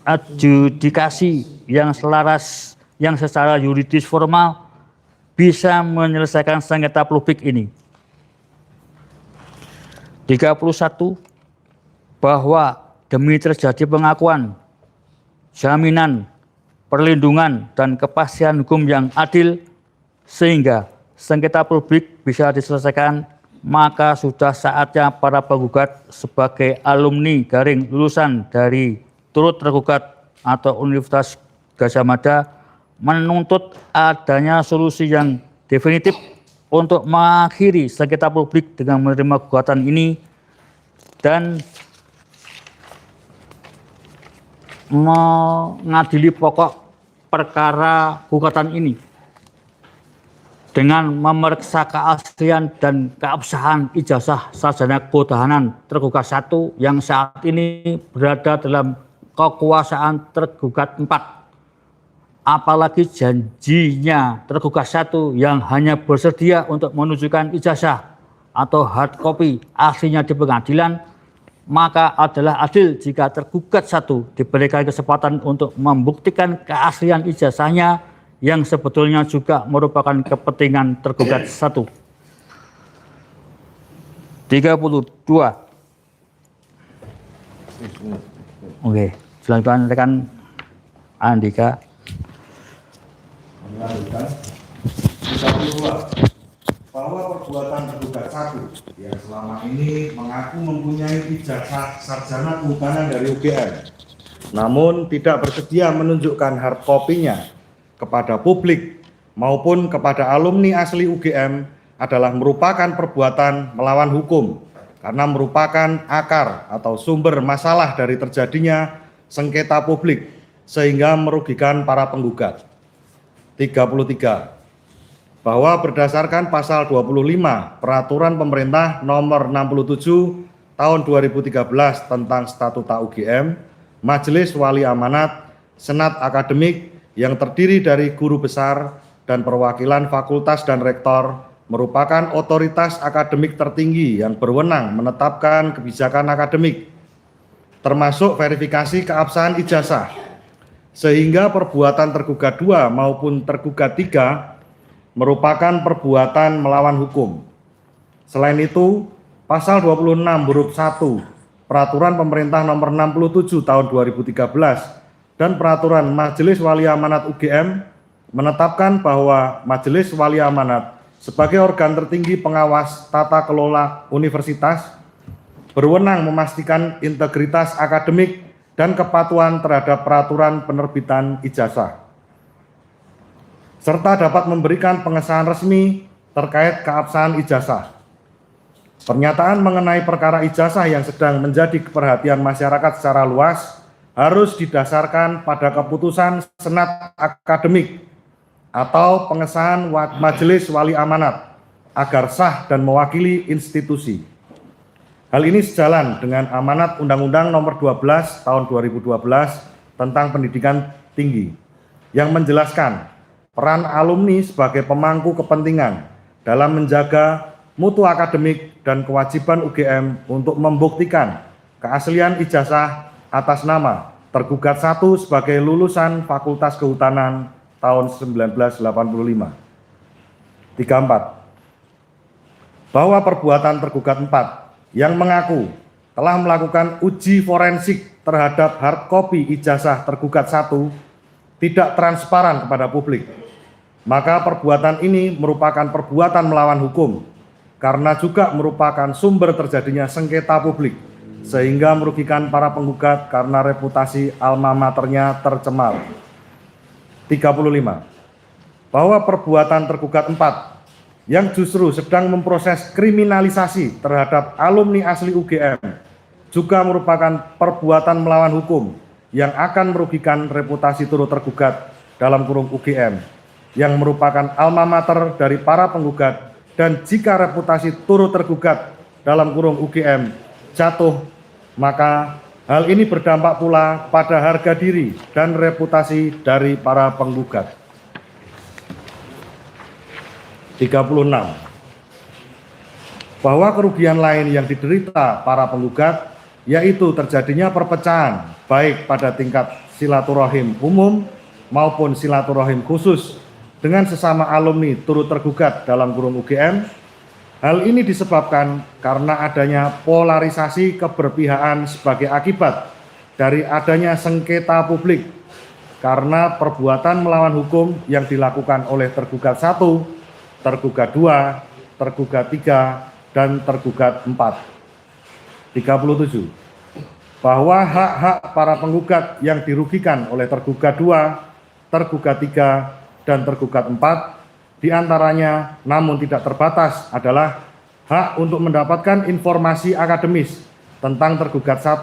adjudikasi yang selaras yang secara yuridis formal bisa menyelesaikan sengketa publik ini. 31. Bahwa demi terjadi pengakuan, jaminan, perlindungan, dan kepastian hukum yang adil, sehingga sengketa publik bisa diselesaikan, maka sudah saatnya para penggugat sebagai alumni garing lulusan dari turut tergugat atau Universitas Gadjah Mada menuntut adanya solusi yang definitif untuk mengakhiri sengketa publik dengan menerima gugatan ini dan mengadili pokok perkara gugatan ini dengan memeriksa keaslian dan keabsahan ijazah sarjana ketahanan tergugat 1 yang saat ini berada dalam kekuasaan tergugat 4. Apalagi janjinya tergugat 1 yang hanya bersedia untuk menunjukkan ijazah atau hard copy aslinya di pengadilan, maka adalah adil jika tergugat 1 diberikan kesempatan untuk membuktikan keaslian ijazahnya yang sebetulnya juga merupakan kepentingan tergugat 1. 32. Oke, silakan rekan Andika. Melanjutkan 32. Bahwa perbuatan tergugat 1 yang selama ini mengaku mempunyai ijazah sarjana kehutanan dari UGM, namun tidak bersedia menunjukkan hard copy-nya kepada publik maupun kepada alumni asli UGM adalah merupakan perbuatan melawan hukum karena merupakan akar atau sumber masalah dari terjadinya sengketa publik sehingga merugikan para penggugat. 33. Bahwa berdasarkan pasal 25 Peraturan Pemerintah Nomor 67 Tahun 2013 tentang Statuta UGM, Majelis Wali Amanat Senat Akademik yang terdiri dari guru besar dan perwakilan fakultas dan rektor merupakan otoritas akademik tertinggi yang berwenang menetapkan kebijakan akademik, termasuk verifikasi keabsahan ijazah, sehingga perbuatan tergugat 2 maupun tergugat 3 merupakan perbuatan melawan hukum. Selain itu, pasal 26 huruf 1 Peraturan Pemerintah Nomor 67 Tahun 2013 dan Peraturan Majelis Wali Amanat UGM menetapkan bahwa Majelis Wali Amanat sebagai organ tertinggi pengawas tata kelola universitas berwenang memastikan integritas akademik dan kepatuhan terhadap peraturan penerbitan ijazah, serta dapat memberikan pengesahan resmi terkait keabsahan ijazah. Pernyataan mengenai perkara ijazah yang sedang menjadi perhatian masyarakat secara luas harus didasarkan pada keputusan Senat Akademik atau pengesahan Majelis Wali Amanat agar sah dan mewakili institusi. Hal ini sejalan dengan amanat Undang-Undang Nomor 12 Tahun 2012 tentang Pendidikan Tinggi yang menjelaskan peran alumni sebagai pemangku kepentingan dalam menjaga mutu akademik dan kewajiban UGM untuk membuktikan keaslian ijazah atas nama tergugat 1 sebagai lulusan Fakultas Kehutanan tahun 1985. 34. Bahwa perbuatan tergugat 4 yang mengaku telah melakukan uji forensik terhadap hard copy ijazah tergugat 1 tidak transparan kepada publik, maka perbuatan ini merupakan perbuatan melawan hukum karena juga merupakan sumber terjadinya sengketa publik sehingga merugikan para penggugat karena reputasi alma maternya tercemar. 35. Bahwa perbuatan tergugat 4 yang justru sedang memproses kriminalisasi terhadap alumni asli UGM juga merupakan perbuatan melawan hukum yang akan merugikan reputasi turut tergugat dalam kurung UGM yang merupakan alma mater dari para penggugat, dan jika reputasi turut tergugat dalam kurung UGM jatuh, maka hal ini berdampak pula pada harga diri dan reputasi dari para penggugat. 36. Bahwa kerugian lain yang diderita para penggugat yaitu terjadinya perpecahan baik pada tingkat silaturahim umum maupun silaturahim khusus dengan sesama alumni turut tergugat dalam kurung UGM. Hal ini disebabkan karena adanya polarisasi keberpihakan sebagai akibat dari adanya sengketa publik karena perbuatan melawan hukum yang dilakukan oleh tergugat 1, tergugat 2, tergugat 3, dan tergugat 4. 37. Bahwa hak-hak para penggugat yang dirugikan oleh tergugat 2, tergugat 3, dan tergugat 4 diantaranya namun tidak terbatas adalah hak untuk mendapatkan informasi akademis tentang tergugat 1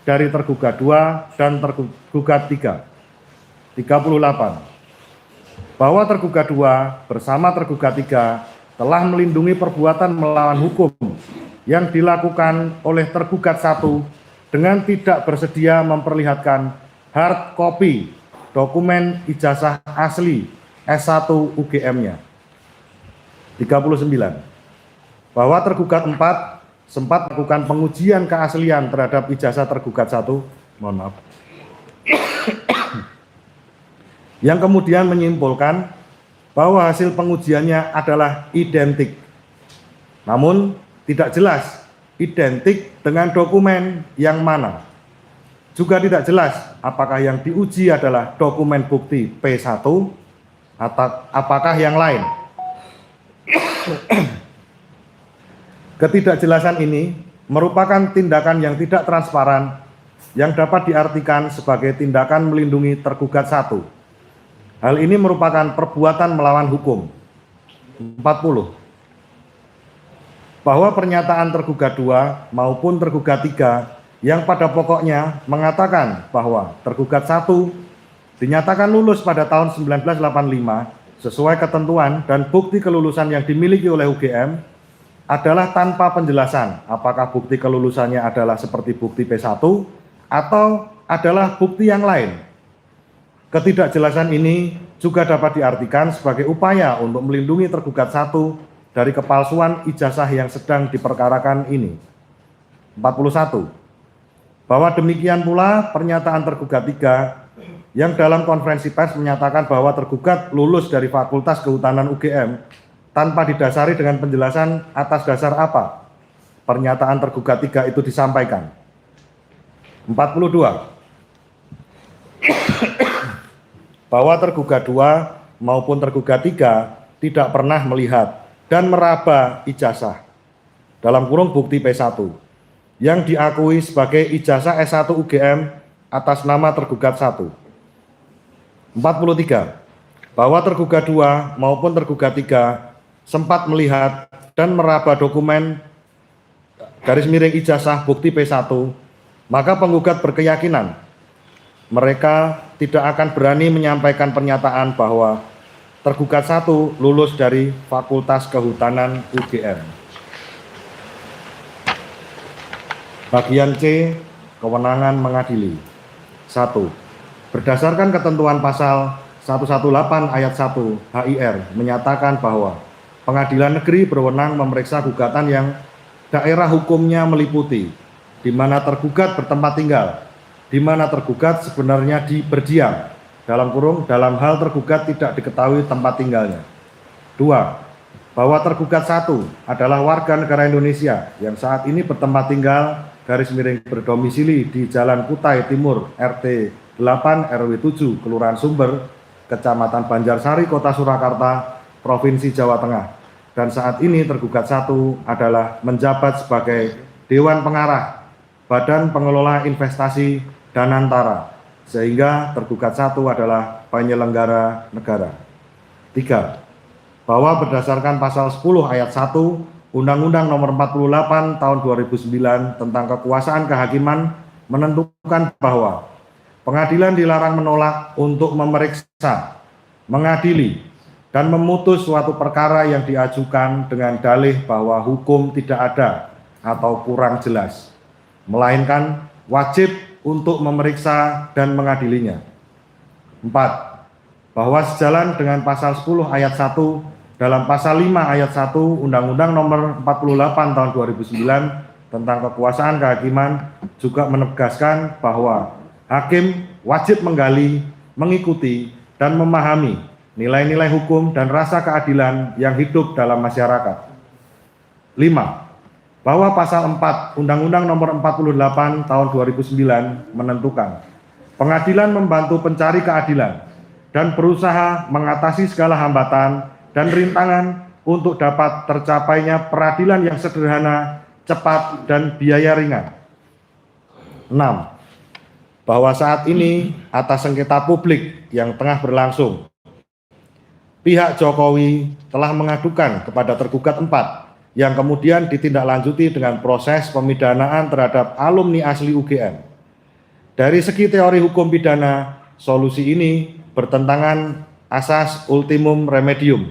dari tergugat 2 dan tergugat 3. 38. Bahwa tergugat 2 bersama tergugat 3 telah melindungi perbuatan melawan hukum yang dilakukan oleh tergugat 1 dengan tidak bersedia memperlihatkan hard copy dokumen ijazah asli S1 UGM-nya. 39. Bahwa tergugat 4 sempat melakukan pengujian keaslian terhadap ijazah tergugat 1, mohon maaf, yang kemudian menyimpulkan bahwa hasil pengujiannya adalah identik. Namun tidak jelas identik dengan dokumen yang mana. Juga tidak jelas apakah yang diuji adalah dokumen bukti P1 atau apakah yang lain. Ketidakjelasan ini merupakan tindakan yang tidak transparan yang dapat diartikan sebagai tindakan melindungi tergugat 1. Hal ini merupakan perbuatan melawan hukum. 40. Bahwa pernyataan tergugat 2 maupun tergugat 3 yang pada pokoknya mengatakan bahwa tergugat 1 dinyatakan lulus pada tahun 1985 sesuai ketentuan dan bukti kelulusan yang dimiliki oleh UGM adalah tanpa penjelasan apakah bukti kelulusannya adalah seperti bukti P1 atau adalah bukti yang lain. Ketidakjelasan ini juga dapat diartikan sebagai upaya untuk melindungi tergugat 1 dari kepalsuan ijazah yang sedang diperkarakan ini. 41. Bahwa demikian pula pernyataan tergugat 3 yang dalam konferensi pers menyatakan bahwa tergugat lulus dari Fakultas Kehutanan UGM tanpa didasari dengan penjelasan atas dasar apa pernyataan tergugat 3 itu disampaikan. 42. Bahwa tergugat 2 maupun tergugat 3 tidak pernah melihat dan meraba ijazah dalam kurung bukti P1 yang diakui sebagai ijazah S1 UGM atas nama tergugat 1. 43. Bahwa tergugat 2 maupun tergugat 3 sempat melihat dan meraba dokumen ijazah bukti P1, maka penggugat berkeyakinan mereka tidak akan berani menyampaikan pernyataan bahwa tergugat 1 lulus dari Fakultas Kehutanan UGM. Bagian C, kewenangan mengadili. 1. Berdasarkan ketentuan pasal 118 ayat 1 HIR menyatakan bahwa pengadilan negeri berwenang memeriksa gugatan yang daerah hukumnya meliputi di mana tergugat bertempat tinggal, di mana tergugat sebenarnya berdiam, dalam hal tergugat tidak diketahui tempat tinggalnya. 2. Bahwa tergugat 1 adalah warga negara Indonesia yang saat ini bertempat tinggal berdomisili di Jalan Kutai Timur RT 8 RW 7 Kelurahan Sumber, Kecamatan Banjarsari, Kota Surakarta, Provinsi Jawa Tengah. Dan saat ini tergugat 1 adalah menjabat sebagai Dewan Pengarah Badan Pengelola Investasi Danantara, sehingga tergugat 1 adalah penyelenggara negara. 3. Bahwa berdasarkan pasal 10 ayat 1 Undang-Undang Nomor 48 Tahun 2009 tentang Kekuasaan Kehakiman menentukan bahwa pengadilan dilarang menolak untuk memeriksa, mengadili, dan memutus suatu perkara yang diajukan dengan dalih bahwa hukum tidak ada atau kurang jelas, melainkan wajib untuk memeriksa dan mengadilinya. 4. Bahwa sejalan dengan pasal 10 ayat 1 dalam pasal 5 ayat 1 Undang-Undang Nomor 48 Tahun 2009 tentang Kekuasaan Kehakiman juga menegaskan bahwa hakim wajib menggali, mengikuti, dan memahami nilai-nilai hukum dan rasa keadilan yang hidup dalam masyarakat. 5. Bahwa pasal 4 Undang-Undang Nomor 48 Tahun 2009 menentukan pengadilan membantu pencari keadilan dan berusaha mengatasi segala hambatan dan rintangan untuk dapat tercapainya peradilan yang sederhana, cepat, dan biaya ringan. 6. Bahwa saat ini atas sengketa publik yang tengah berlangsung, pihak Jokowi telah mengadukan kepada tergugat 4 yang kemudian ditindaklanjuti dengan proses pemidanaan terhadap alumni asli UGM. Dari segi teori hukum pidana, solusi ini bertentangan asas ultimum remedium,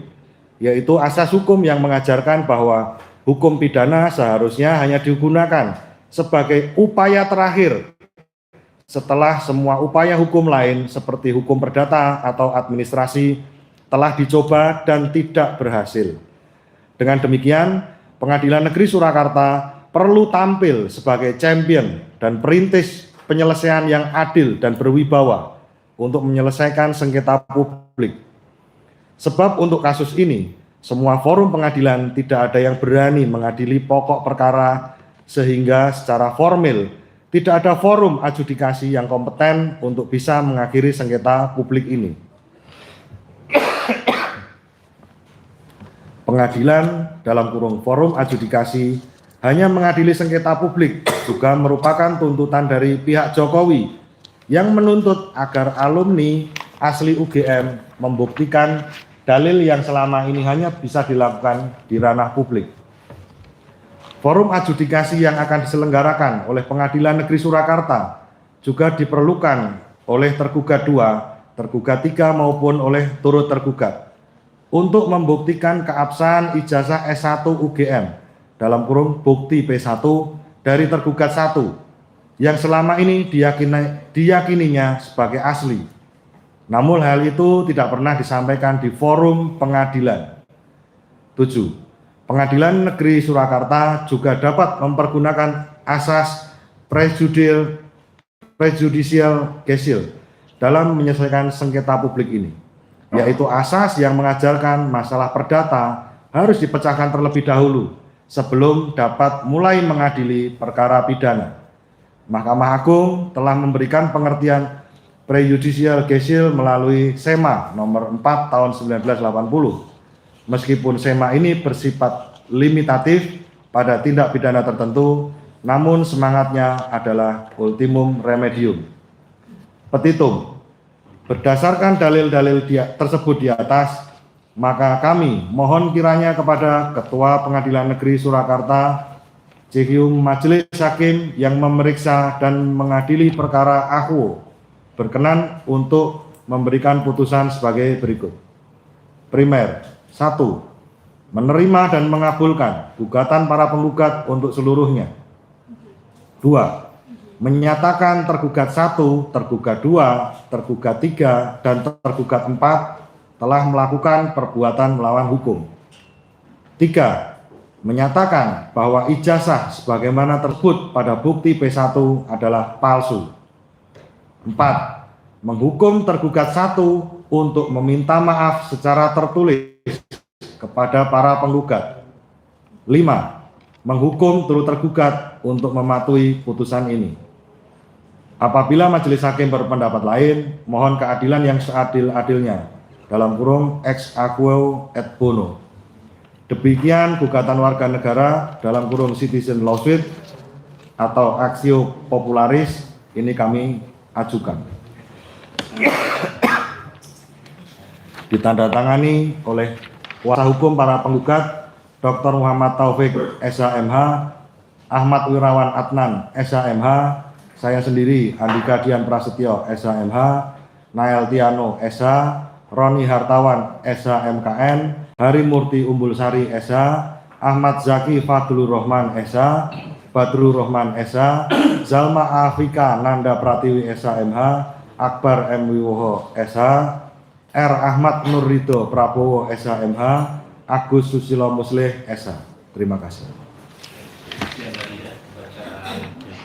yaitu asas hukum yang mengajarkan bahwa hukum pidana seharusnya hanya digunakan sebagai upaya terakhir setelah semua upaya hukum lain seperti hukum perdata atau administrasi telah dicoba dan tidak berhasil. Dengan demikian, Pengadilan Negeri Surakarta perlu tampil sebagai champion dan perintis penyelesaian yang adil dan berwibawa untuk menyelesaikan sengketa publik. Sebab untuk kasus ini, semua forum pengadilan tidak ada yang berani mengadili pokok perkara, sehingga secara formil tidak ada forum adjudikasi yang kompeten untuk bisa mengakhiri sengketa publik ini. Pengadilan dalam kurung forum adjudikasi hanya mengadili sengketa publik juga merupakan tuntutan dari pihak Jokowi yang menuntut agar alumni asli UGM membuktikan dalil yang selama ini hanya bisa dilakukan di ranah publik. Forum adjudikasi yang akan diselenggarakan oleh Pengadilan Negeri Surakarta juga diperlukan oleh tergugat 2, tergugat 3 maupun oleh turut tergugat untuk membuktikan keabsahan ijazah S1 UGM dalam kurung bukti P1 dari tergugat 1 yang selama ini diyakininya sebagai asli. Namun hal itu tidak pernah disampaikan di forum pengadilan. 7. Pengadilan Negeri Surakarta juga dapat mempergunakan asas prejudicial casual dalam menyelesaikan sengketa publik ini, yaitu asas yang mengajarkan masalah perdata harus dipecahkan terlebih dahulu sebelum dapat mulai mengadili perkara pidana. Mahkamah Agung telah memberikan pengertian prejudicial casual melalui SEMA nomor 4 tahun 1980. Meskipun SEMA ini bersifat limitatif pada tindak pidana tertentu, namun semangatnya adalah ultimum remedium. Petitum. Berdasarkan dalil-dalil tersebut di atas, maka kami mohon kiranya kepada Ketua Pengadilan Negeri Surakarta, Cihium Majelis Hakim yang memeriksa dan mengadili perkara AHWO berkenan untuk memberikan putusan sebagai berikut. Primer, 1. Menerima dan mengabulkan gugatan para penggugat untuk seluruhnya. 2. Menyatakan tergugat 1, tergugat 2, tergugat 3, dan tergugat 4 telah melakukan perbuatan melawan hukum. 3. Menyatakan bahwa ijazah sebagaimana tersebut pada bukti P1 adalah palsu. 4. Menghukum tergugat 1 untuk meminta maaf secara tertulis kepada para penggugat. 5. Menghukum turut tergugat untuk mematuhi putusan ini. Apabila majelis hakim berpendapat lain, mohon keadilan yang seadil-adilnya, dalam kurung ex aequo et bono. Demikian gugatan warga negara dalam kurung citizen lawsuit atau aksio popularis ini kami ajukan. Ditandatangani oleh kuasa hukum para penggugat Dr. Muhammad Taufik SHMH, Ahmad Wirawan Adnan SHMH, saya sendiri Andika Dian Prasetyo SHMH, Nael Tiano SH, Roni Hartawan SHMKN, Hari Murti Umbul Sari SH, Ahmad Zaki Fadlur Rahman SH, Badrul Rahman SH, Zalma Afika Nanda Pratiwi SHMH, Akbar M. Wiwoho SH, R. Ahmad Nur Ridho Prabowo SHMH, Agus Susilo Muslih SH. Terima kasih.